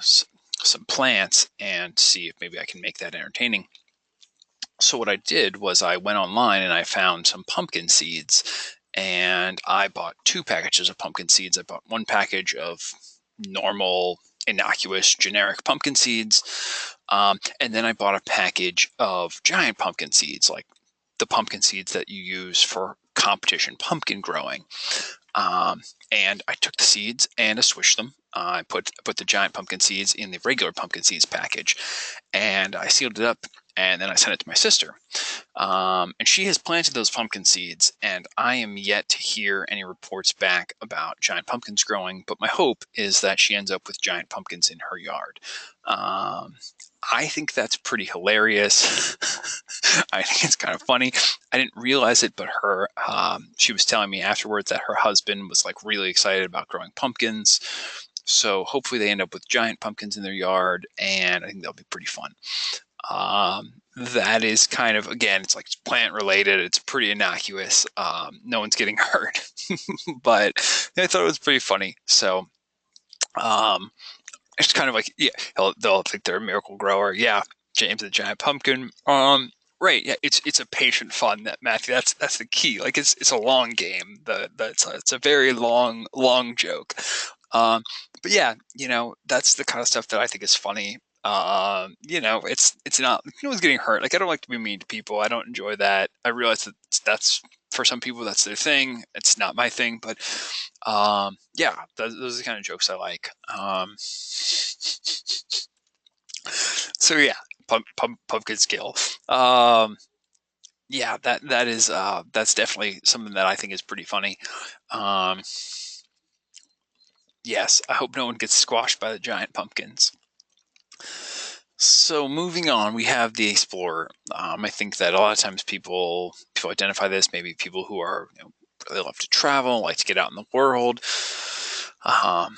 some plants and see if maybe I can make that entertaining. So what I did was I went online and I found some pumpkin seeds, and I bought 2 packages of pumpkin seeds. I bought 1 package of normal, innocuous, generic pumpkin seeds, and then I bought a package of giant pumpkin seeds, like the pumpkin seeds that you use for competition pumpkin growing. And I took the seeds and I swished them. I put the giant pumpkin seeds in the regular pumpkin seeds package, and I sealed it up, and then I sent it to my sister. And she has planted those pumpkin seeds, and I am yet to hear any reports back about giant pumpkins growing, but my hope is that she ends up with giant pumpkins in her yard. I think that's pretty hilarious. I think it's kind of funny. I didn't realize it, but she was telling me afterwards that her husband was like really excited about growing pumpkins. So hopefully they end up with giant pumpkins in their yard, and I think that'll be pretty fun. That is kind of, again, it's like plant related. It's pretty innocuous. No one's getting hurt, but I thought it was pretty funny. So, it's kind of like, yeah, they'll think they're a miracle grower. Yeah, James the Giant Pumpkin. Right. Yeah, it's a patient fun that Matthew. That's the key. Like it's a long game. It's a very long joke. Um, but yeah, that's the kind of stuff that I think is funny. It's not no one's getting hurt. Like I don't like to be mean to people. I don't enjoy that. I realize that that's for some people that's their thing. It's not my thing, but yeah, those are the kind of jokes I like. So yeah, pumpkin scale. Yeah, that's definitely something that I think is pretty funny. Um, yes, I hope no one gets squashed by the giant pumpkins. So moving on, we have the explorer. I think that a lot of times people identify this, maybe people who are really love to travel, like to get out in the world. Um,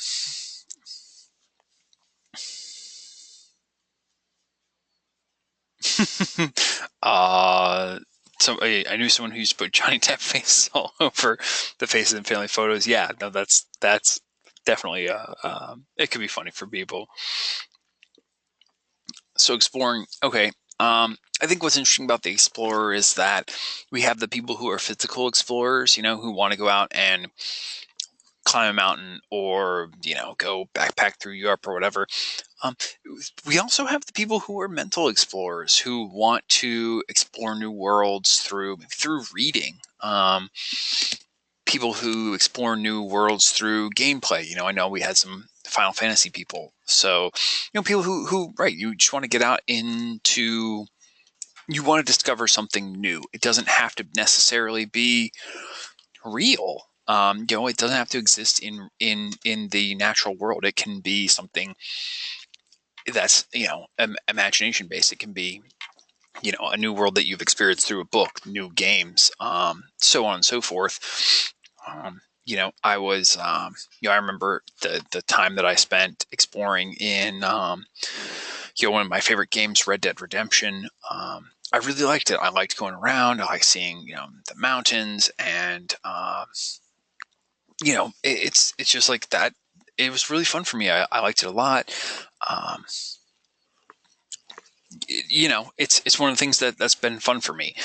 uh, so I knew someone who used to put Johnny Depp faces all over the faces in family photos. Yeah, no, that's definitely it could be funny for people. So exploring, okay. I think what's interesting about the explorer is that we have the people who are physical explorers, who want to go out and climb a mountain or go backpack through Europe or whatever. Um, we also have the people who are mental explorers who want to explore new worlds through reading. People who explore new worlds through gameplay. I know we had some Final Fantasy people. So, people who right, you just want to get out into, you want to discover something new. It doesn't have to necessarily be real. It doesn't have to exist in the natural world. It can be something that's imagination based. It can be a new world that you've experienced through a book, new games, so on and so forth. I was, I remember the time that I spent exploring in, one of my favorite games, Red Dead Redemption. I really liked it. I liked going around. I liked seeing, the mountains, and it's just like that. It was really fun for me. I liked it a lot. Um, it's one of the things that's been fun for me.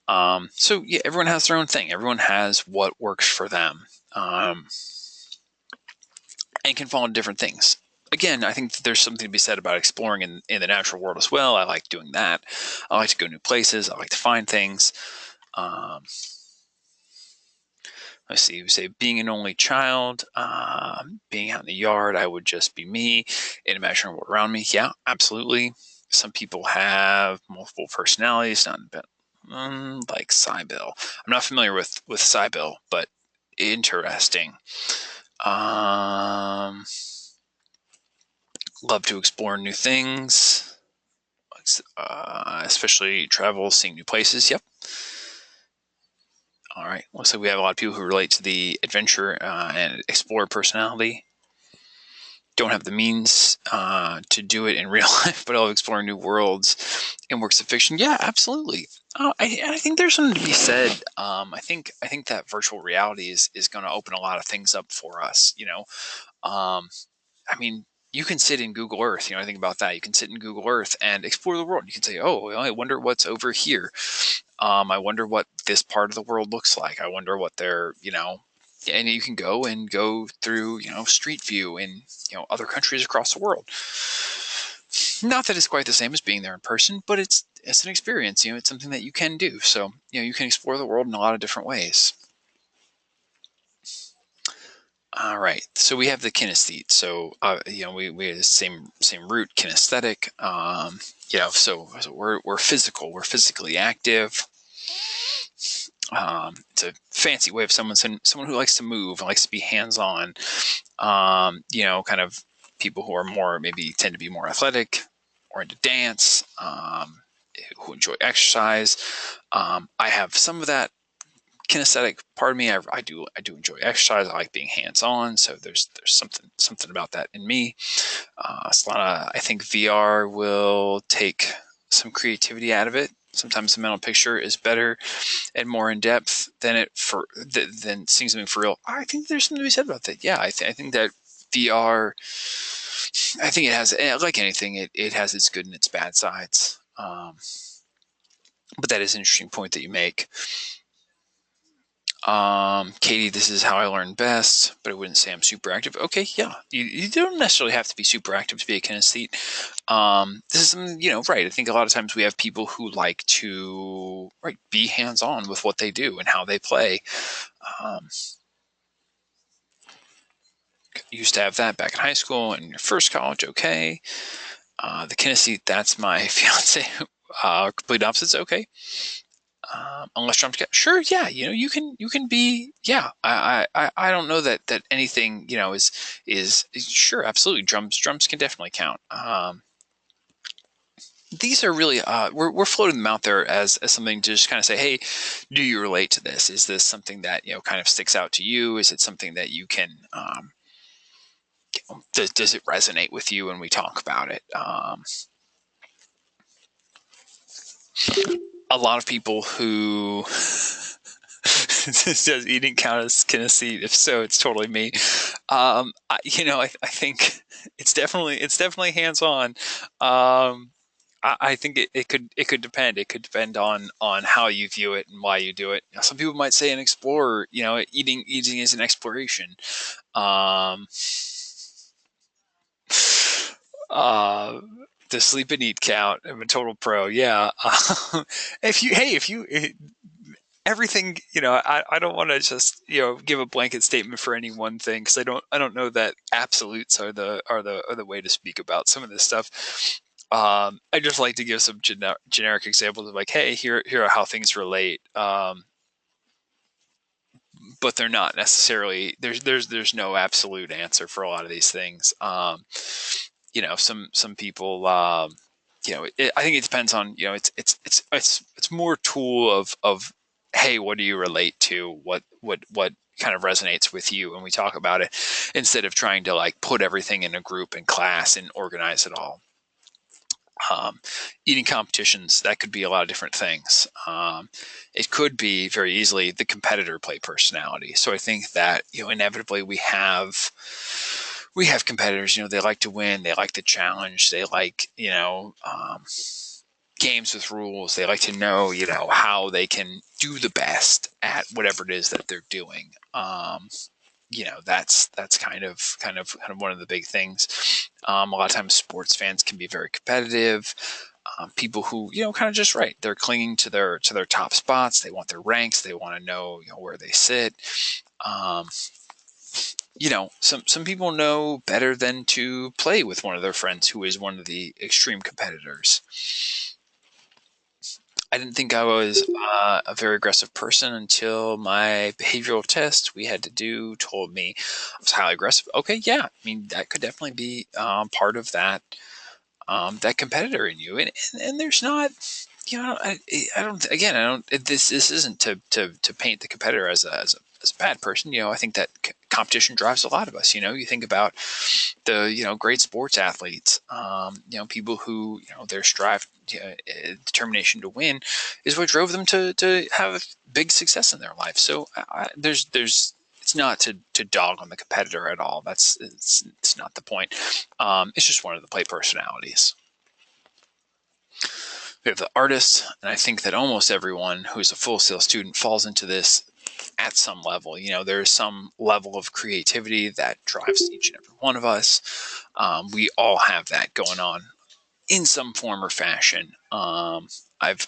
So yeah, everyone has their own thing. Everyone has what works for them, and can fall into different things. Again, I think there's something to be said about exploring in the natural world as well. I like doing that. I like to go new places. I like to find things. Um, let's see. You say being an only child, being out in the yard, I would just be me and imagine the world around me. Yeah, absolutely. Some people have multiple personalities, not like Cybill. I'm not familiar with Cybill, but interesting. Love to explore new things, especially travel, seeing new places. Yep. All right. Looks like we have a lot of people who relate to the adventure and explorer personality. Don't have the means to do it in real life, but I love exploring new worlds in works of fiction. Yeah, absolutely. I think there's something to be said. I think that virtual reality is going to open a lot of things up for us. Um, I mean, you can sit in Google Earth. I think about that. You can sit in Google Earth and explore the world. You can say, "Oh, well, I wonder what's over here. I wonder what this part of the world looks like. I wonder what they're, and you can go through, Street View in, other countries across the world. Not that it's quite the same as being there in person, but it's an experience. It's something that you can do. So, you can explore the world in a lot of different ways. All right, so we have the kinesthete. So we have the same root, kinesthetic. So we're physical. We're physically active. It's a fancy way of someone who likes to move, likes to be hands on. Kind of people who are more maybe tend to be more athletic or into dance. Who enjoy exercise. I have some of that kinesthetic part of me. I do enjoy exercise. I like being hands on. So there's something about that in me. Solana, I think VR will take some creativity out of it. Sometimes the mental picture is better and more in depth than seeing something for real. I think there's something to be said about that. Yeah, I think that VR I think it has, like anything, it has its good and its bad sides. But that is an interesting point that you make. Katie, this is how I learn best, but I wouldn't say I'm super active. Okay, yeah, you don't necessarily have to be super active to be a kinesthete. This is something, right. I think a lot of times we have people who like to be hands-on with what they do and how they play. Used to have that back in high school and your first college. Okay, the kinesthete, that's my fiance. Complete opposites. Okay. Unless Trump's got, sure, yeah, you can be, yeah. I don't know that anything, is sure, absolutely. Drums can definitely count. These are really, we're floating them out there as something to just kind of say, hey, do you relate to this? Is this something that kind of sticks out to you? Is it something that you can, does it resonate with you when we talk about it? A lot of people who does eating count as kinesthete? If so, it's totally me. I think it's definitely hands on. I think it could depend. It could depend on how you view it and why you do it. Some people might say an explorer. Eating is an exploration. Um, the sleep and eat count. I'm a total pro. Yeah. If you everything, I don't want to just give a blanket statement for any one thing, because I don't know that absolutes are the way to speak about some of this stuff. I just like to give some generic examples of, like, hey, here are how things relate. But they're not necessarily, there's no absolute answer for a lot of these things. Some people, I think it depends on, it's more tool of, hey, what do you relate to? What kind of resonates with you when we talk about it, instead of trying to like put everything in a group and class and organize it all. Eating competitions, that could be a lot of different things. It could be very easily the competitor play personality. So I think that inevitably we have competitors. They like to win, they like the challenge, they like games with rules. They like to know how they can do the best at whatever it is that they're doing. That's kind of one of the big things. A lot of times sports fans can be very competitive. People who kind of just they're clinging to their top spots. They want their ranks. They want to know where they sit. Some people know better than to play with one of their friends who is one of the extreme competitors. I didn't think I was a very aggressive person until my behavioral test we had to do told me I was highly aggressive. Okay, yeah, I mean that could definitely be part of that competitor in you, and there's not, I don't, again, I don't. This isn't to paint the competitor as a bad person. I think that competition drives a lot of us. You think about the great sports athletes, people who their determination to win is what drove them to have big success in their life. So there's it's not to dog on the competitor at all. It's not the point. It's just one of the play personalities. We have the artist, and I think that almost everyone who's a Full Sail student falls into this at some level. There's some level of creativity that drives each and every one of us. We all have that going on in some form or fashion. I've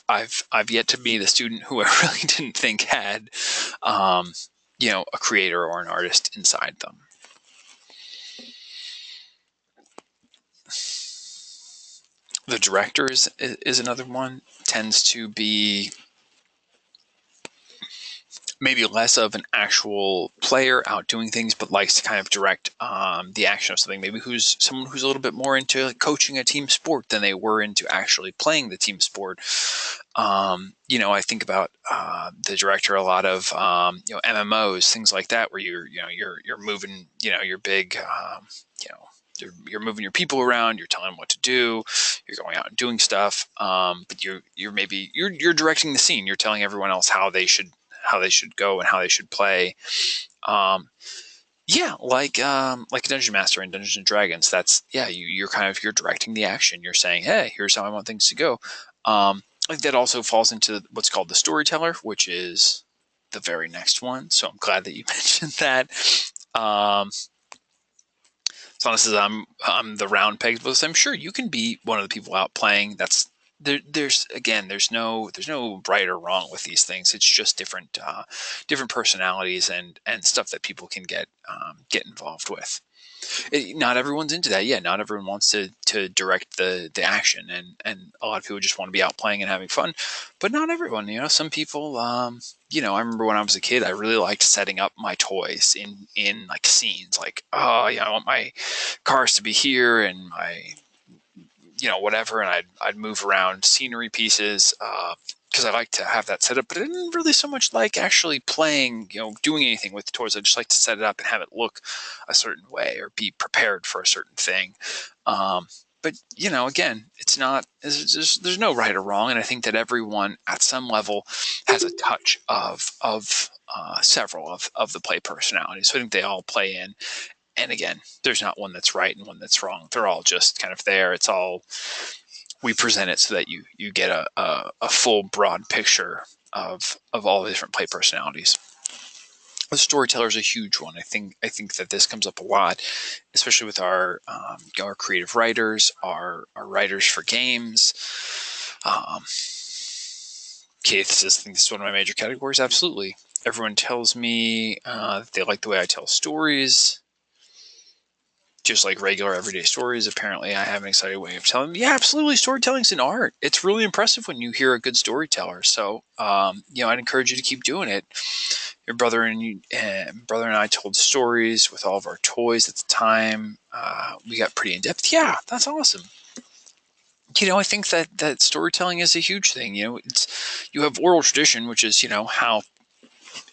yet to be the student who I really didn't think had, a creator or an artist inside them. The director is another one. Tends to be maybe less of an actual player out doing things, but likes to kind of direct the action of something. Maybe someone who's a little bit more into coaching a team sport than they were into actually playing the team sport. I think about the director a lot of MMOs, things like that, where you're moving your big you're moving your people around, you're telling them what to do, you're going out and doing stuff, but you're directing the scene, you're telling everyone else how they should go and how they should play. Yeah, like a dungeon master in Dungeons and Dragons. That's yeah, you're directing the action. You're saying, hey, here's how I want things to go. I think that also falls into what's called the storyteller, which is the very next one. So I'm glad that you mentioned that. Um, so honestly, I'm the round peg, but I'm sure you can be one of the people out playing. That's there's again, there's no right or wrong with these things. It's just different personalities and stuff that people can get involved with. Not everyone's into that. Yeah, not everyone wants to direct the action, and a lot of people just want to be out playing and having fun. But not everyone. Some people. I remember when I was a kid, I really liked setting up my toys in like scenes. Like, oh yeah, I want my cars to be here and my whatever, and I'd move around scenery pieces. Because I like to have that set up, but I didn't really so much like actually playing, doing anything with the toys. I just like to set it up and have it look a certain way or be prepared for a certain thing. But again, it's not. There's no right or wrong, and I think that everyone at some level has a touch of several of the play personalities. So I think they all play in. And again, there's not one that's right and one that's wrong. They're all just kind of there. It's all we present it so that you get a full broad picture of all the different play personalities. The storyteller is a huge one. I think that this comes up a lot, especially with our creative writers, our writers for games. Keith says, I think this is one of my major categories. Absolutely. Everyone tells me that they like the way I tell stories. Just like regular everyday stories, apparently I have an exciting way of telling them. Yeah, absolutely. Storytelling's an art. It's really impressive when you hear a good storyteller. So, I'd encourage you to keep doing it. Your brother and I told stories with all of our toys at the time. We got pretty in depth. Yeah, that's awesome. I think that storytelling is a huge thing. You have oral tradition, which is how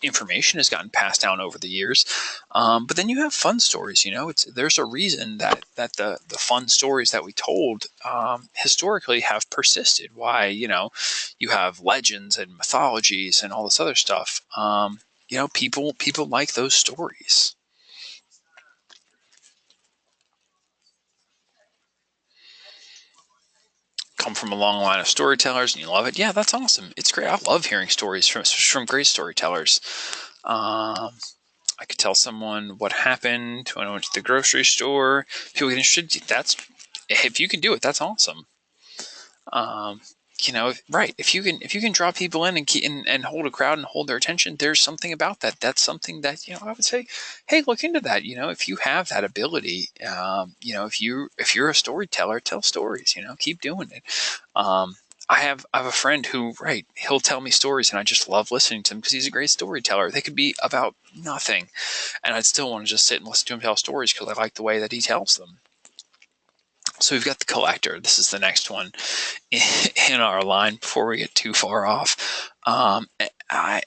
information has gotten passed down over the years, but then you have fun stories. There's a reason that the fun stories that we told historically have persisted. Why you have legends and mythologies and all this other stuff. People like those stories. Come from a long line of storytellers and you love it. Yeah, that's awesome. It's great. I love hearing stories from great storytellers. um, I could tell someone what happened when I went to the grocery store. People get interested. If you can do it, that's awesome. Um, right? If you can draw people in and hold a crowd and hold their attention, there's something about that. That's something that I would say, hey, look into that. If you have that ability, if you're a storyteller, tell stories. Keep doing it. I have a friend who, right, he'll tell me stories and I just love listening to him because he's a great storyteller. They could be about nothing and I'd still want to just sit and listen to him tell stories because I like the way that he tells them. So we've got the collector. This is the next one in our line before we get too far off. I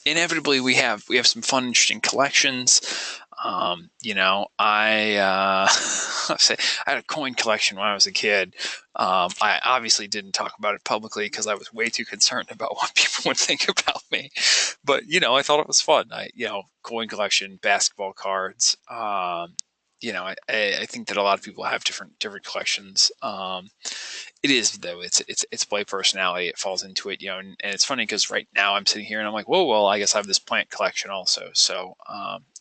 Inevitably we have some fun, interesting collections. I had a coin collection when I was a kid. I obviously didn't talk about it publicly because I was way too concerned about what people would think about me. But I thought it was fun. Coin collection, basketball cards. I think that a lot of people have different collections. It is though. It's play personality. It falls into it, and it's funny because right now I'm sitting here and I'm like, whoa, well, I guess I have this plant collection also. So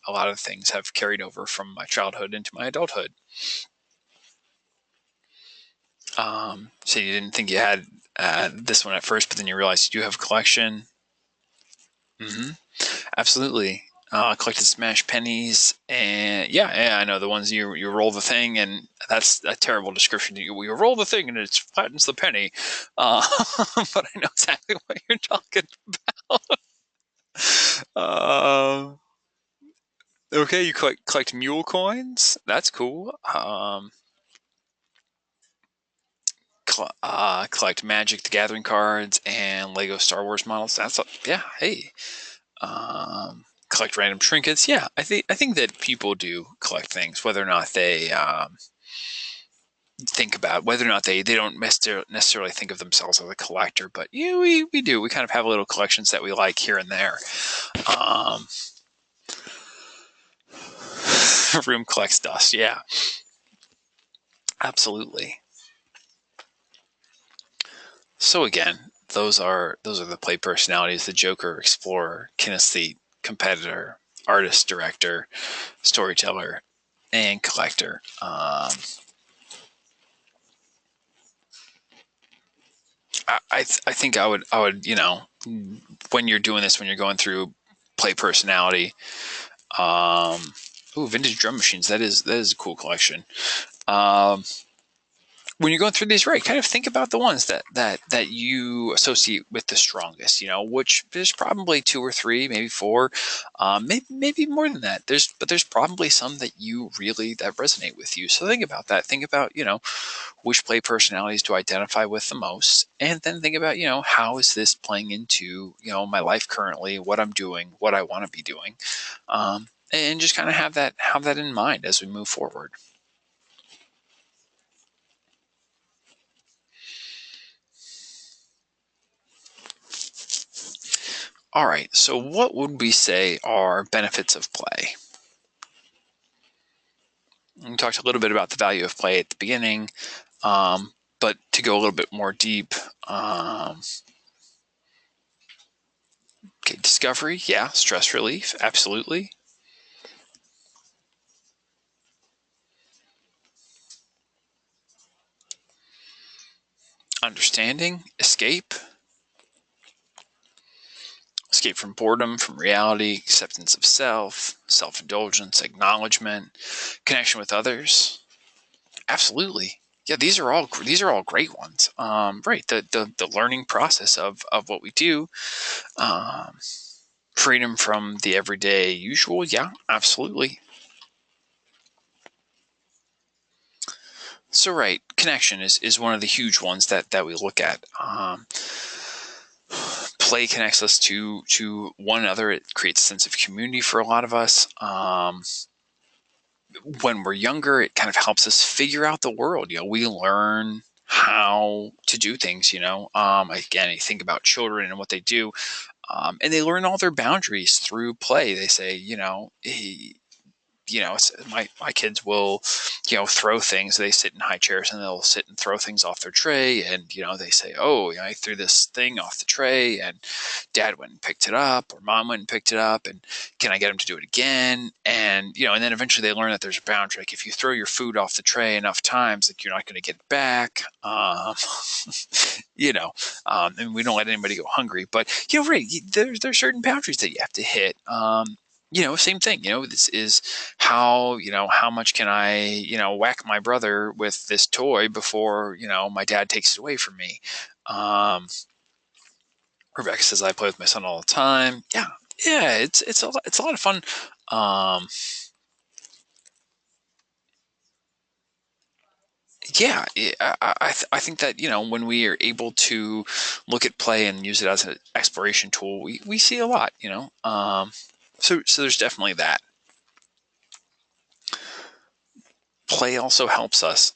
a lot of things have carried over from my childhood into my adulthood. So you didn't think you had this one at first, but then you realized you do have a collection. Mm-hmm. Absolutely. Collected smash pennies, and yeah, I know the ones you roll the thing, and that's a terrible description. You roll the thing and it flattens the penny, uh, but I know exactly what you're talking about. Okay, you collect mule coins. That's cool. Collect Magic the Gathering cards and Lego Star Wars models. Yeah. Hey, collect random trinkets. Yeah, I think that people do collect things, whether or not they think about whether or not they don't necessarily think of themselves as a collector, but we do. We kind of have little collections that we like here and there. Um, Room collects dust. Yeah, absolutely. So again, those are the play personalities: the Joker, explorer, kinesthete, competitor, artist, director, storyteller, and collector. I think I would when you're doing this, when you're going through play personality. Ooh, vintage drum machines. That is a cool collection. Um, when you're going through these, right, kind of think about the ones that you associate with the strongest. Which there's probably two or three, maybe four, maybe more than that. There's probably some that you really that resonate with you. So think about that. Think about which play personalities do I identify with the most, and then think about how is this playing into my life currently, what I'm doing, what I want to be doing, and just kind of have that in mind as we move forward. All right, so what would we say are benefits of play? We talked a little bit about the value of play at the beginning, but to go a little bit more deep, okay, discovery, yeah, stress relief, absolutely. Understanding, escape from boredom, from reality, acceptance of self, self-indulgence, acknowledgement, connection with others. Absolutely. Yeah, these are all great ones. Right, the learning process of what we do, um, freedom from the everyday usual. Yeah, absolutely. So right, connection is one of the huge ones that we look at. Play connects us to one another. It creates a sense of community for a lot of us. When we're younger, it kind of helps us figure out the world. We learn how to do things. Again, you think about children and what they do, and they learn all their boundaries through play. They say, my kids will, throw things. They sit in high chairs and they'll sit and throw things off their tray. And, they say, oh, I threw this thing off the tray and dad went and picked it up or mom went and picked it up. And can I get them to do it again? And, and then eventually they learn that there's a boundary. Like if you throw your food off the tray enough times, like you're not going to get it back. And we don't let anybody go hungry, but, right, there's certain boundaries that you have to hit. Same thing, this is how much can I, whack my brother with this toy before, my dad takes it away from me. Rebecca says, I play with my son all the time. Yeah. Yeah. It's a lot of fun. Yeah, I think that, when we are able to look at play and use it as an exploration tool, we see a lot. So there's definitely that. Play also helps us.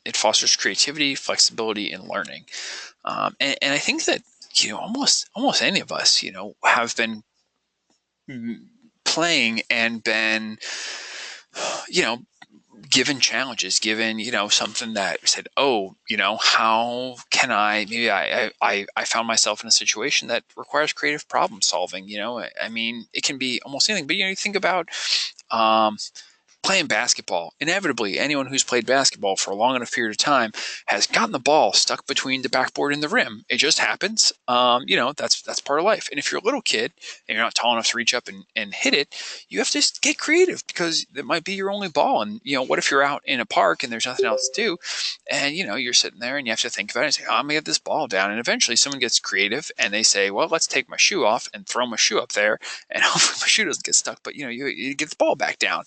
It fosters creativity, flexibility, and learning. And I think that almost any of us have been playing and been you know given challenges, given something that said, oh, how can I, maybe I found myself in a situation that requires creative problem solving. I mean, it can be almost anything, but you think about um, playing basketball. Inevitably, anyone who's played basketball for a long enough period of time has gotten the ball stuck between the backboard and the rim. It just happens. That's part of life. And if you're a little kid and you're not tall enough to reach up and hit it, you have to just get creative because it might be your only ball. And what if you're out in a park and there's nothing else to do, and you're sitting there and you have to think about it and say, oh, I'm gonna get this ball down. And eventually, someone gets creative and they say, well, let's take my shoe off and throw my shoe up there, and hopefully my shoe doesn't get stuck. But you get the ball back down.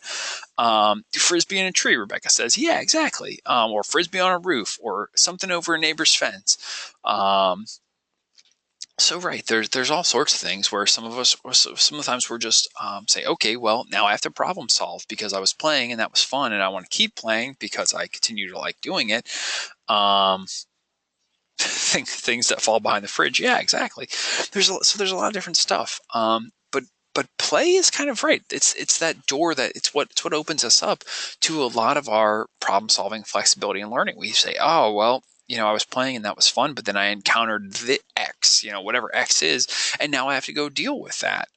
Frisbee in a tree, Rebecca says. Yeah, exactly. Or frisbee on a roof, or something over a neighbor's fence. So right, there's all sorts of things where some of the times we're just say, okay, well, now I have to problem solve because I was playing and that was fun, and I want to keep playing because I continue to like doing it. Things that fall behind the fridge. Yeah, exactly. There's a lot of different stuff. But play is kind of right. It's that door that it's what opens us up to a lot of our problem solving, flexibility, and learning. We say, oh well, I was playing and that was fun, but then I encountered the X, whatever X is, and now I have to go deal with that.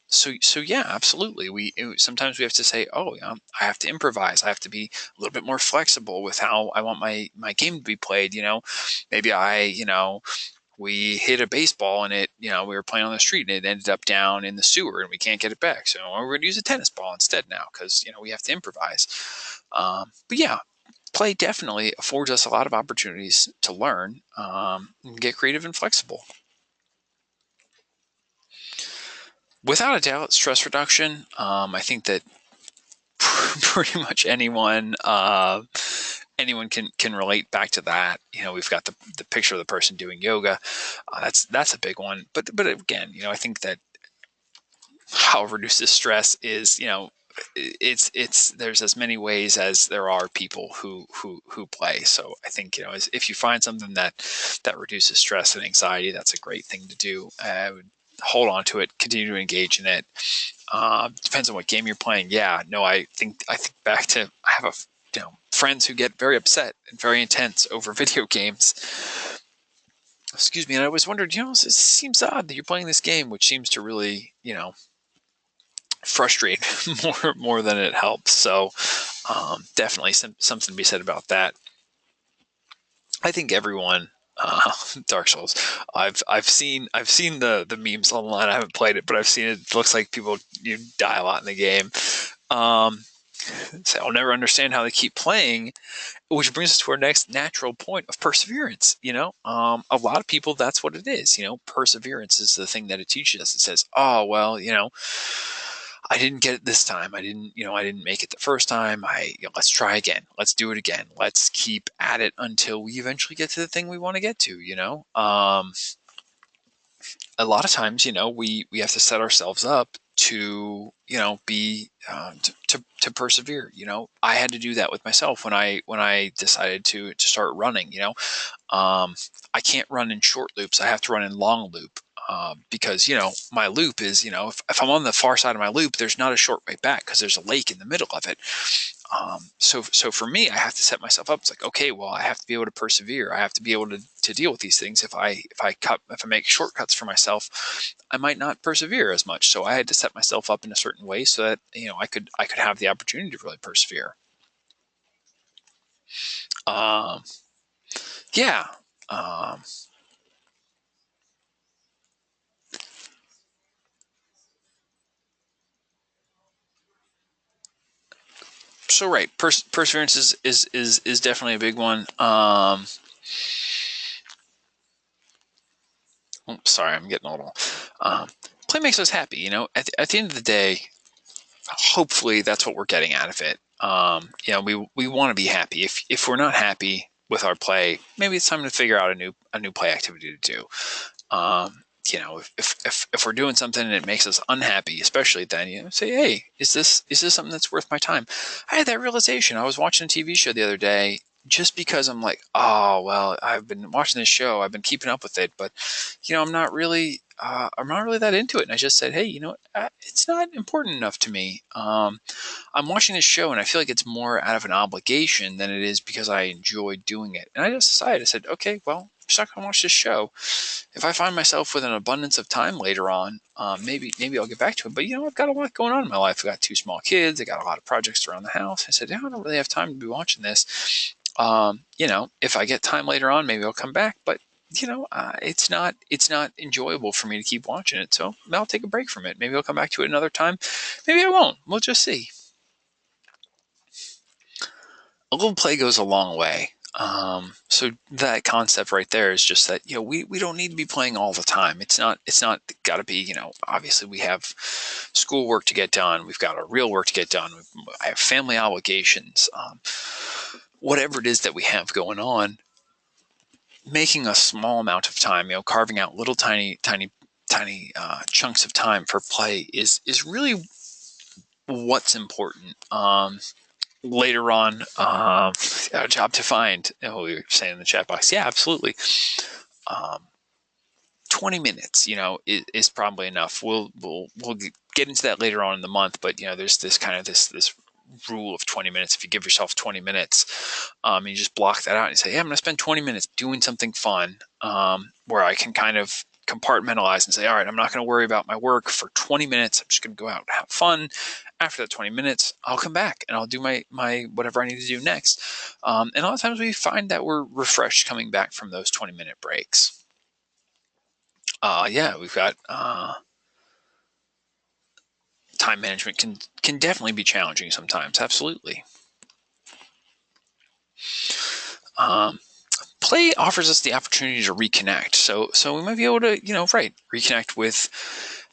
So yeah, absolutely. Sometimes we have to say, oh, I have to improvise. I have to be a little bit more flexible with how I want my game to be played. Maybe we hit a baseball and we were playing on the street and it ended up down in the sewer and we can't get it back. So we're going to use a tennis ball instead now because, we have to improvise. But yeah, play definitely affords us a lot of opportunities to learn, and get creative and flexible. Without a doubt, stress reduction. I think that pretty much anyone can relate back to that. We've got the picture of the person doing yoga. That's a big one. But again, I think that how it reduces stress is, it's there's as many ways as there are people who play. So I think, if you find something that reduces stress and anxiety, that's a great thing to do. I would hold on to it, continue to engage in it. Depends on what game you're playing. Yeah, no, I think back to, I have friends who get very upset and very intense over video games. Excuse me. And I always wondered, it seems odd that you're playing this game, which seems to really, frustrate more than it helps. So definitely something to be said about that. I think everyone, Dark Souls, I've seen the memes online. I haven't played it, but I've seen it. It looks like people die a lot in the game. So I'll never understand how they keep playing, which brings us to our next natural point of perseverance. A lot of people, that's what it is. Perseverance is the thing that it teaches us. It says, oh well, I didn't get it this time. I didn't make it the first time. Let's try again. Let's do it again. Let's keep at it until we eventually get to the thing we want to get to. A lot of times, we have to set ourselves up to, be to persevere. I had to do that with myself when I decided to start running. I can't run in short loops. I have to run in long loop. Because my loop is, if I'm on the far side of my loop, there's not a short way back because there's a lake in the middle of it. So for me, I have to set myself up. It's like, okay, well, I have to be able to persevere. I have to be able to deal with these things. If I make shortcuts for myself, I might not persevere as much. So I had to set myself up in a certain way so that I could have the opportunity to really persevere. Yeah. So right, perseverance is definitely a big one. Sorry, I'm getting a little. Play makes us happy. At the end of the day, hopefully that's what we're getting out of it. We want to be happy. If we're not happy with our play, maybe it's time to figure out a new play activity to do. If we're doing something and it makes us unhappy, especially then, say, hey, is this something that's worth my time? I had that realization. I was watching a TV show the other day just because I'm like, oh, well, I've been watching this show. I've been keeping up with it, but, I'm not really that into it. And I just said, hey, it's not important enough to me. I'm watching this show and I feel like it's more out of an obligation than it is because I enjoy doing it. And I just decided, I said, okay, well, I'm just not going to watch this show. If I find myself with an abundance of time later on, maybe I'll get back to it. But I've got a lot going on in my life. I've got 2 small kids. I got a lot of projects around the house. I said, I don't really have time to be watching this. If I get time later on, maybe I'll come back. But it's not enjoyable for me to keep watching it. So I'll take a break from it. Maybe I'll come back to it another time. Maybe I won't. We'll just see. A little play goes a long way. So that concept right there is just that, we don't need to be playing all the time. It's not got to be, obviously we have school work to get done. We've got our real work to get done. I have family obligations. Whatever it is that we have going on, making a small amount of time, carving out little tiny chunks of time for play is really what's important. Later on, a job to find. Oh, we were saying in the chat box, yeah, absolutely. 20 minutes, is probably enough. We'll get into that later on in the month, but there's this kind of this rule of 20 minutes. If you give yourself 20 minutes, you just block that out and say, I'm going to spend 20 minutes doing something fun, where I can kind of compartmentalize and say, all right, I'm not going to worry about my work for 20 minutes. I'm just going to go out and have fun. After that 20 minutes, I'll come back and I'll do my whatever I need to do next. And a lot of times we find that we're refreshed coming back from those 20-minute breaks. We've got time management can definitely be challenging sometimes. Absolutely. Play offers us the opportunity to reconnect. So we might be able to, reconnect with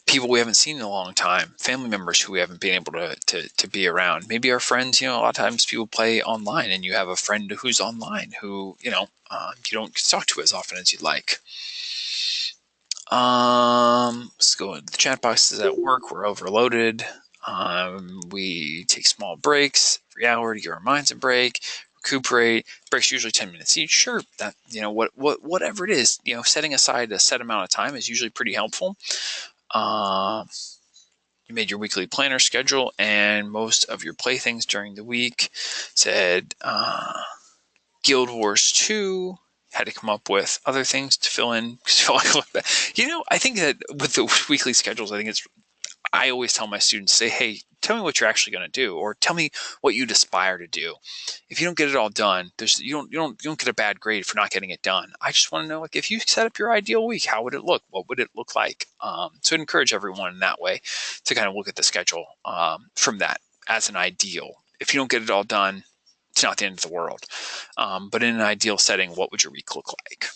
people we haven't seen in a long time, family members who we haven't been able to be around. Maybe our friends, a lot of times people play online and you have a friend who's online who, you don't talk to as often as you'd like. Let's go into the chat boxes at work. We're overloaded. We take small breaks every hour to give our minds a break, recuperate. Breaks usually 10 minutes each. Sure, that whatever it is, setting aside a set amount of time is usually pretty helpful. You made your weekly planner schedule and most of your playthings during the week. Said Guild Wars 2. Had to come up with other things to fill in. I think that with the weekly schedules, I always tell my students, say, hey, tell me what you're actually going to do, or tell me what you'd aspire to do. If you don't get it all done, you don't get a bad grade for not getting it done. I just want to know, if you set up your ideal week, how would it look? What would it look like? So I'd encourage everyone in that way to kind of look at the schedule from that as an ideal. If you don't get it all done, it's not the end of the world. But in an ideal setting, what would your week look like?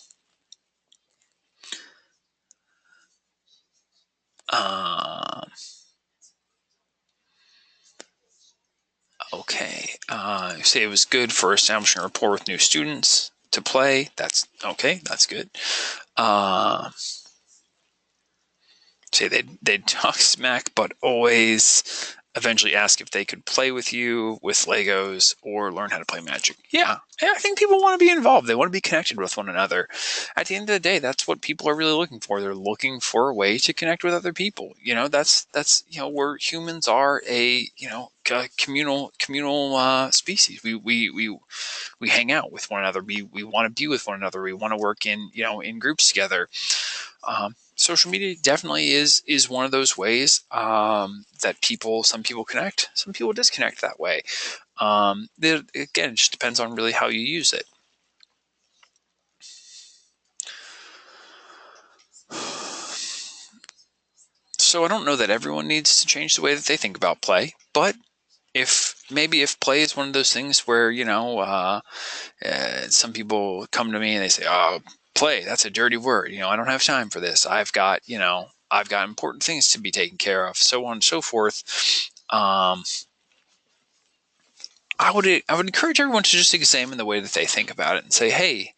Okay. Say it was good for establishing a rapport with new students to play. That's okay. That's good. Say they'd talk smack, but always eventually ask if they could play with you with Legos or learn how to play Magic. Yeah, I think people want to be involved. They want to be connected with one another. At the end of the day, that's what people are really looking for. They're looking for a way to connect with other people. That's where humans are a communal species. We hang out with one another. We want to be with one another. We want to work in groups together. Social media definitely is one of those ways that some people connect, some people disconnect that way. Again, it just depends on really how you use it. So I don't know that everyone needs to change the way that they think about play, but if play is one of those things where some people come to me and they say, oh, play, that's a dirty word, I don't have time for this, I've got important things to be taken care of, so on and so forth. I would encourage everyone to just examine the way that they think about it and say, hey,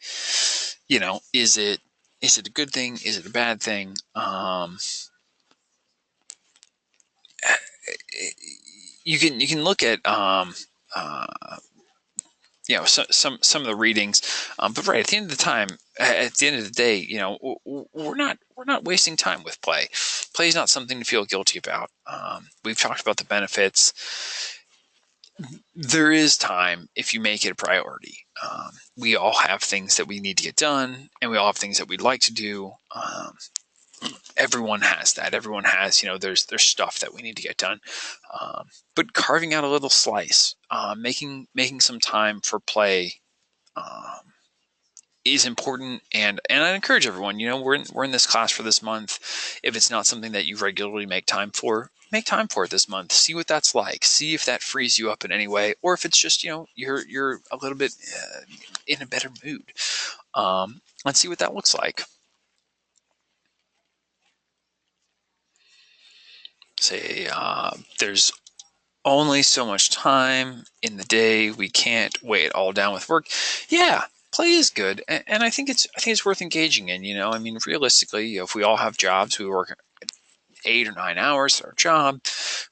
is it a good thing, is it a bad thing? You can look at some of the readings, but right at the end of the day, we're not wasting time with play. Play is not something to feel guilty about. We've talked about the benefits. There is time if you make it a priority. We all have things that we need to get done, and we all have things that we'd like to do. Everyone has that. Everyone has, there's stuff that we need to get done. But carving out a little slice, making some time for play is important. And I encourage everyone, we're in this class for this month. If it's not something that you regularly make time for it this month. See what that's like. See if that frees you up in any way, or if it's just, you're a little bit in a better mood. Let's see what that looks like. Say there's only so much time in the day. We can't weigh it all down with work. Yeah, play is good, and I think it's worth engaging in. Realistically, if we all have jobs, we work 8 or 9 hours at our job.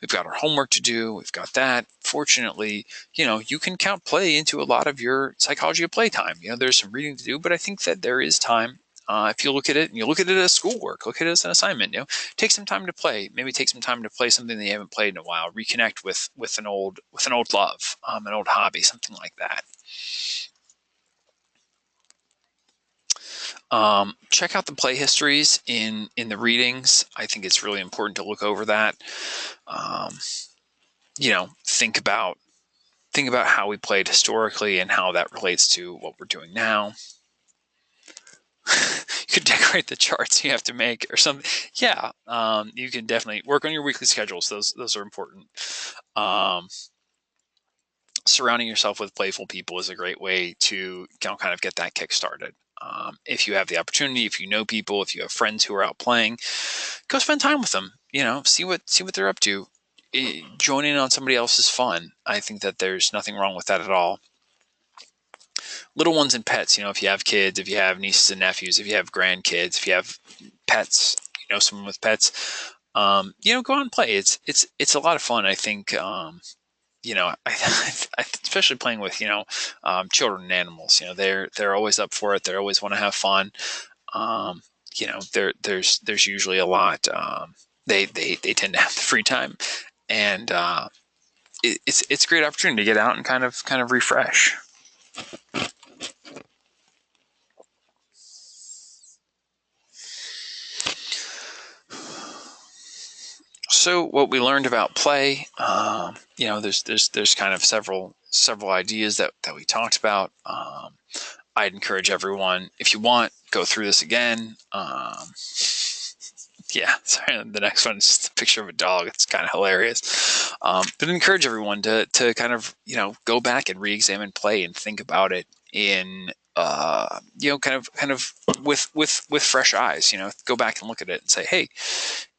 We've got our homework to do. We've got that. Fortunately, you can count play into a lot of your psychology of play time. There's some reading to do, but I think that there is time If you look at it and you look at it as schoolwork, look at it as an assignment, take some time to play, maybe take some time to play something that you haven't played in a while, reconnect with an old love, an old hobby, something like that. Check out the play histories in the readings. I think it's really important to look over that. Think about how we played historically and how that relates to what we're doing now. You could decorate the charts you have to make or something. Yeah, you can definitely work on your weekly schedules. Those are important. Surrounding yourself with playful people is a great way to kind of get that kick started. If you have the opportunity, if you know people, if you have friends who are out playing, go spend time with them. See what they're up to. Join in on somebody else's fun. I think that there's nothing wrong with that at all. Little ones and pets, if you have kids, if you have nieces and nephews, if you have grandkids, if you have pets, someone with pets, go out and play. It's a lot of fun. I think, especially playing with, children and animals, they're always up for it. They always want to have fun. There's usually a lot. They tend to have the free time, and it's a great opportunity to get out and kind of refresh. So what we learned about play, there's kind of several ideas that we talked about. I'd encourage everyone, if you want, go through this again. Yeah, sorry, the next one is just a picture of a dog. It's kind of hilarious. But encourage everyone to kind of, go back and re-examine play and think about it in, kind of with fresh eyes. Go back and look at it and say, hey,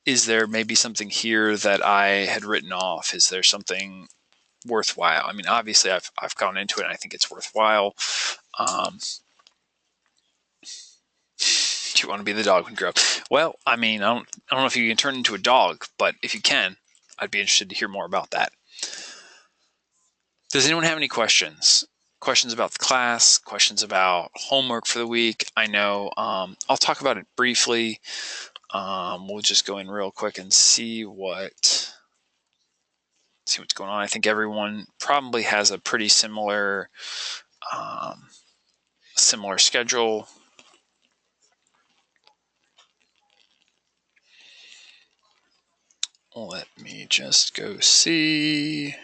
is there maybe something here that I had written off? Is there something worthwhile? I mean, obviously I've gone into it and I think it's worthwhile. Do you want to be the dog when you grow up? Well, I mean, I don't know if you can turn into a dog, but if you can, I'd be interested to hear more about that. Does anyone have any questions? Questions about the class? Questions about homework for the week? I know I'll talk about it briefly. We'll just go in real quick and see what's going on. I think everyone probably has a pretty similar schedule. Let me just go see.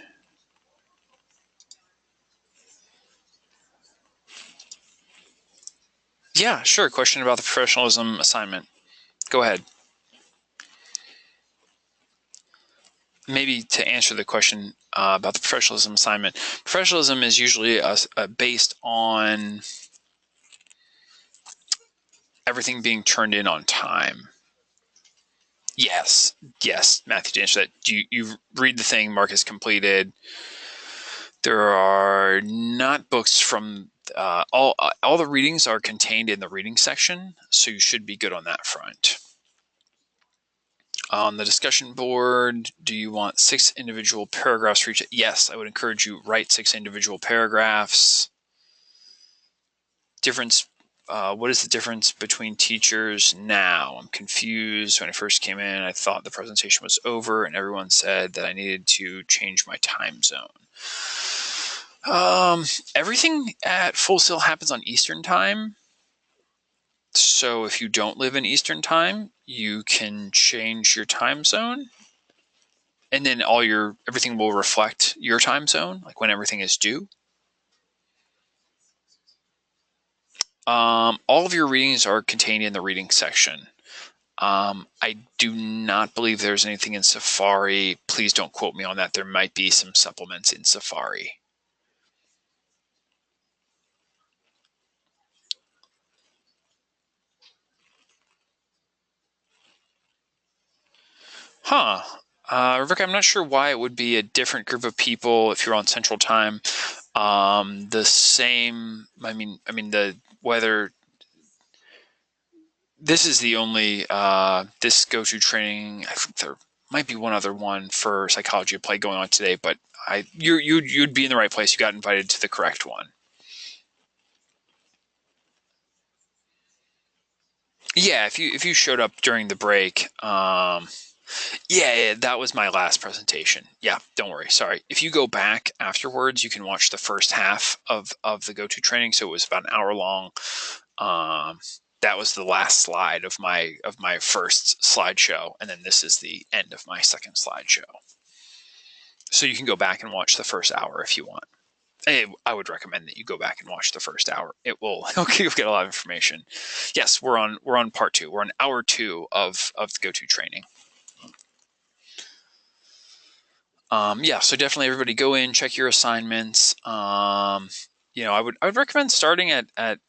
Yeah, sure. Question about the professionalism assignment. Go ahead. Maybe to answer the question about the professionalism assignment. Professionalism is usually based on everything being turned in on time. Yes, Matthew, to answer that, you read the thing, mark as completed. There are not books from all the readings are contained in the reading section, so you should be good on that front. On the discussion board, do you want 6 individual paragraphs for each? Yes, I would encourage you write 6 individual paragraphs. Difference. What is the difference between teachers now? I'm confused. When I first came in, I thought the presentation was over and everyone said that I needed to change my time zone. Everything at Full Sail happens on Eastern time. So if you don't live in Eastern time, you can change your time zone. And then everything will reflect your time zone, like when everything is due. All of your readings are contained in the reading section. I do not believe there's anything in Safari. Please don't quote me on that. There might be some supplements in Safari. Rebecca, I'm not sure why it would be a different group of people if you're on Central Time. The same, I mean, the weather. This is the only this go-to training. I think there might be one other one for psychology of play going on today, but you'd be in the right place. You got invited to the correct one. Yeah, if you showed up during the break, yeah, that was my last presentation. Yeah, don't worry. Sorry. If you go back afterwards, you can watch the first half of the go-to training. So it was about an hour long. Um, that was the last slide of my first slideshow, and then this is the end of my second slideshow. So you can go back and watch the first hour if you want. I would recommend that you go back and watch the first hour. You'll get a lot of information. Yes, we're on part two. We're on hour two of the go-to training. Yeah, so definitely everybody go in, check your assignments. I would recommend starting at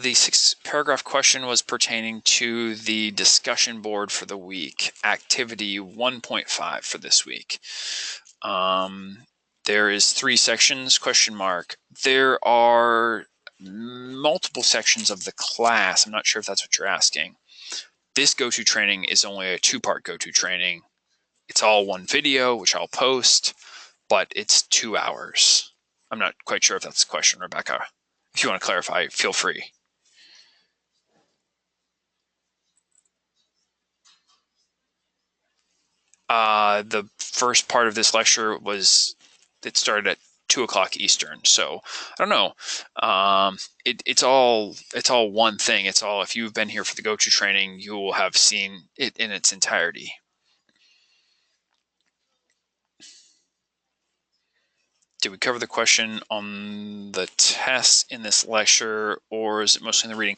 the 6 paragraph question was pertaining to the discussion board for the week, activity 1.5 for this week. There is 3 sections, question mark. There are multiple sections of the class. I'm not sure if that's what you're asking. This go-to training is only a 2-part go-to training. It's all one video, which I'll post, but it's 2 hours. I'm not quite sure if that's the question, Rebecca. If you want to clarify, feel free. The first part of this lecture it started at 2:00 Eastern. So I don't know. It's all one thing. It's all, if you've been here for the go-to training, you will have seen it in its entirety. Did we cover the question on the test in this lecture, or is it mostly in the reading?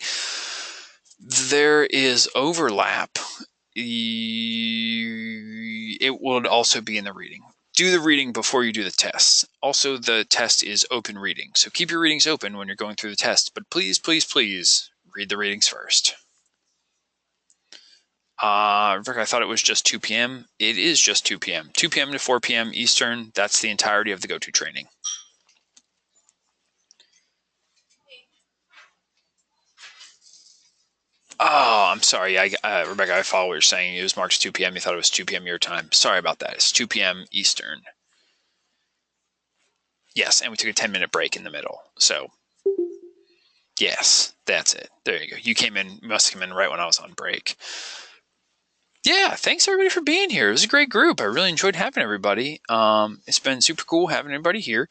There is overlap. It would also be in the reading. Do the reading before you do the test. Also, the test is open reading, so keep your readings open when you're going through the test, but please, please, please read the readings first. Rick, I thought it was just 2 p.m. It is just 2 p.m. 2 p.m. to 4 p.m. Eastern. That's the entirety of the go-to training. Oh, I'm sorry. Rebecca, I follow what you're saying. It was marked 2 p.m. You thought it was 2 p.m. your time. Sorry about that. It's 2 p.m. Eastern. Yes, and we took a 10-minute break in the middle. So, yes, that's it. There you go. You must have come in right when I was on break. Yeah, thanks everybody for being here. It was a great group. I really enjoyed having everybody. It's been super cool having everybody here.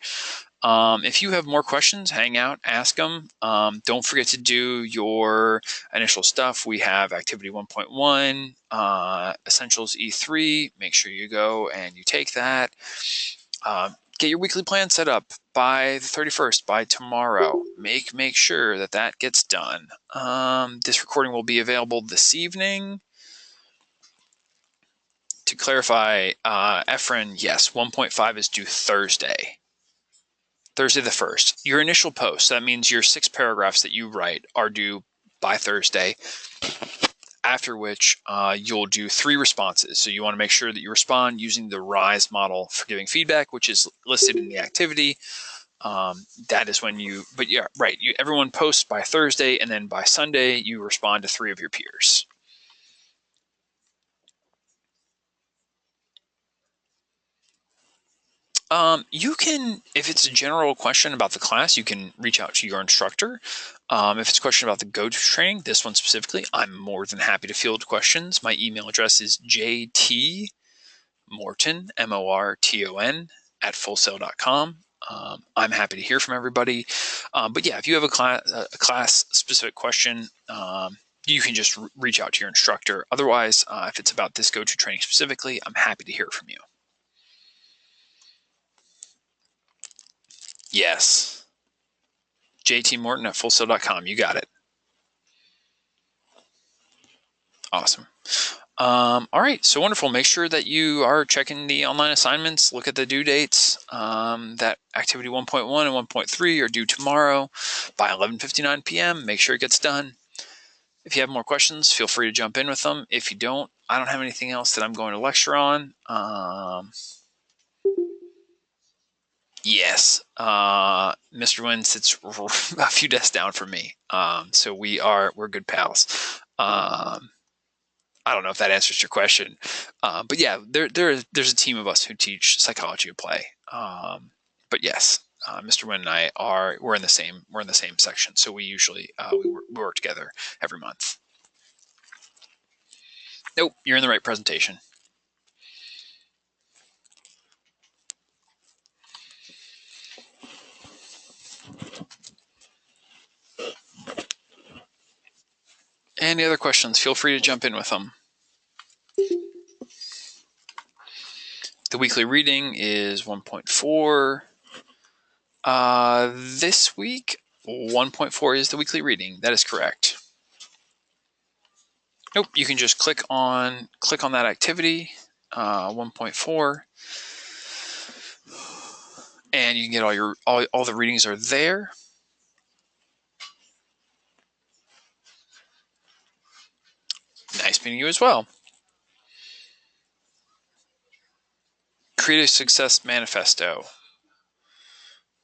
If you have more questions, hang out, ask them. Don't forget to do your initial stuff. We have activity 1.1, essentials E3. Make sure you go and you take that. Get your weekly plan set up by the 31st, by tomorrow. Make sure that gets done. This recording will be available this evening. To clarify, Efren, yes, 1.5 is due Thursday the 1st. Your initial post, that means your 6 paragraphs that you write, are due by Thursday, after which you'll do 3 responses. So you want to make sure that you respond using the RISE model for giving feedback, which is listed in the activity. That is when everyone posts by Thursday, and then by Sunday, you respond to 3 of your peers. You can, if it's a general question about the class, you can reach out to your instructor. If it's a question about the go-to training, this one specifically, I'm more than happy to field questions. My email address is jtmorton, MORTON, @fullsail.com. I'm happy to hear from everybody. But yeah, if you have a class-specific question, you can just reach out to your instructor. Otherwise, if it's about this go-to training specifically, I'm happy to hear from you. Yes. jtmorton @fullsail.com. You got it. Awesome. All right. So wonderful. Make sure that you are checking the online assignments. Look at the due dates. That activity 1.1 and 1.3 are due tomorrow by 11:59 p.m. Make sure it gets done. If you have more questions, feel free to jump in with them. If you don't, I don't have anything else that I'm going to lecture on. Yes. Mr. Wynn sits a few desks down from me. So we're good pals. I don't know if that answers your question, but yeah, there's a team of us who teach psychology of play. But yes, Mr. Wynn and I we're in the same section, so we usually we work together every month. Nope, you're in the right presentation. Any other questions? Feel free to jump in with them. The weekly reading is 1.4. This week, 1.4 is the weekly reading. That is correct. Nope, you can just click on that activity, 1.4, and you can get all the readings are there. Nice meeting you as well. Create a success manifesto.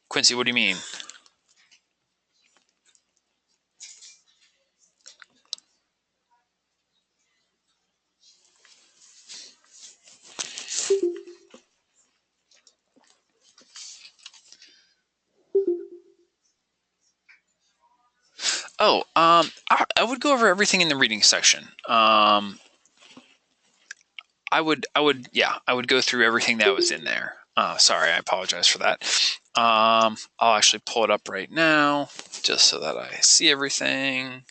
Quincy, what do you mean? Oh, I would go over everything in the reading section. I would go through everything that was in there. Sorry, I apologize for that. I'll actually pull it up right now just so that I see everything.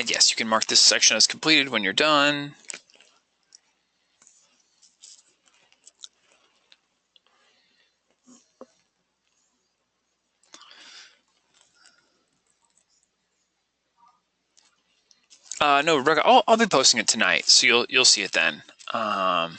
Yes, you can mark this section as completed when you're done. No, I'll be posting it tonight, so you'll see it then. Oh,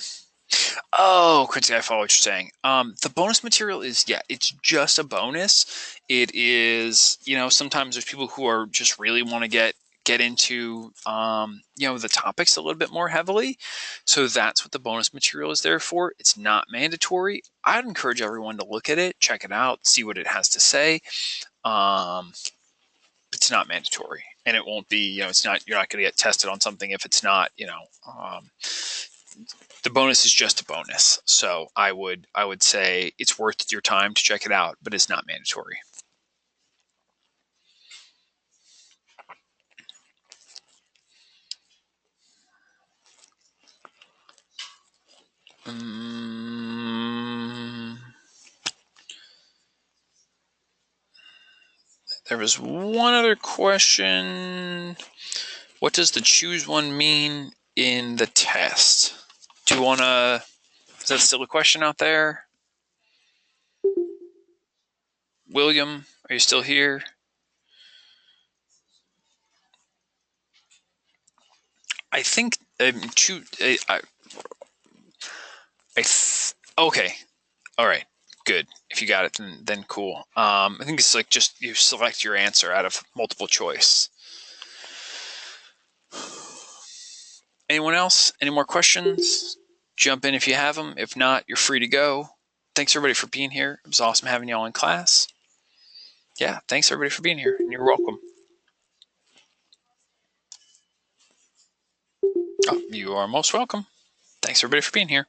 Quincy, I follow what you're saying. The bonus material is, it's just a bonus. It is, sometimes there's people who are just really want to get into, the topics a little bit more heavily. So that's what the bonus material is there for. It's not mandatory. I'd encourage everyone to look at it, check it out, see what it has to say. It's not mandatory, and it won't be, you're not going to get tested on something if it's not, the bonus is just a bonus. So I would say it's worth your time to check it out, but it's not mandatory. There was one other question. What does the choose one mean in the test? Do you want to, is that still a question out there? William, are you still here? I think, okay. All right. Good. If you got it, then cool. I think it's like just you select your answer out of multiple choice. Anyone else? Any more questions? Jump in if you have them. If not, you're free to go. Thanks everybody for being here. It was awesome having y'all in class. Yeah, thanks everybody for being here, and you're welcome. Oh, you are most welcome. Thanks everybody for being here.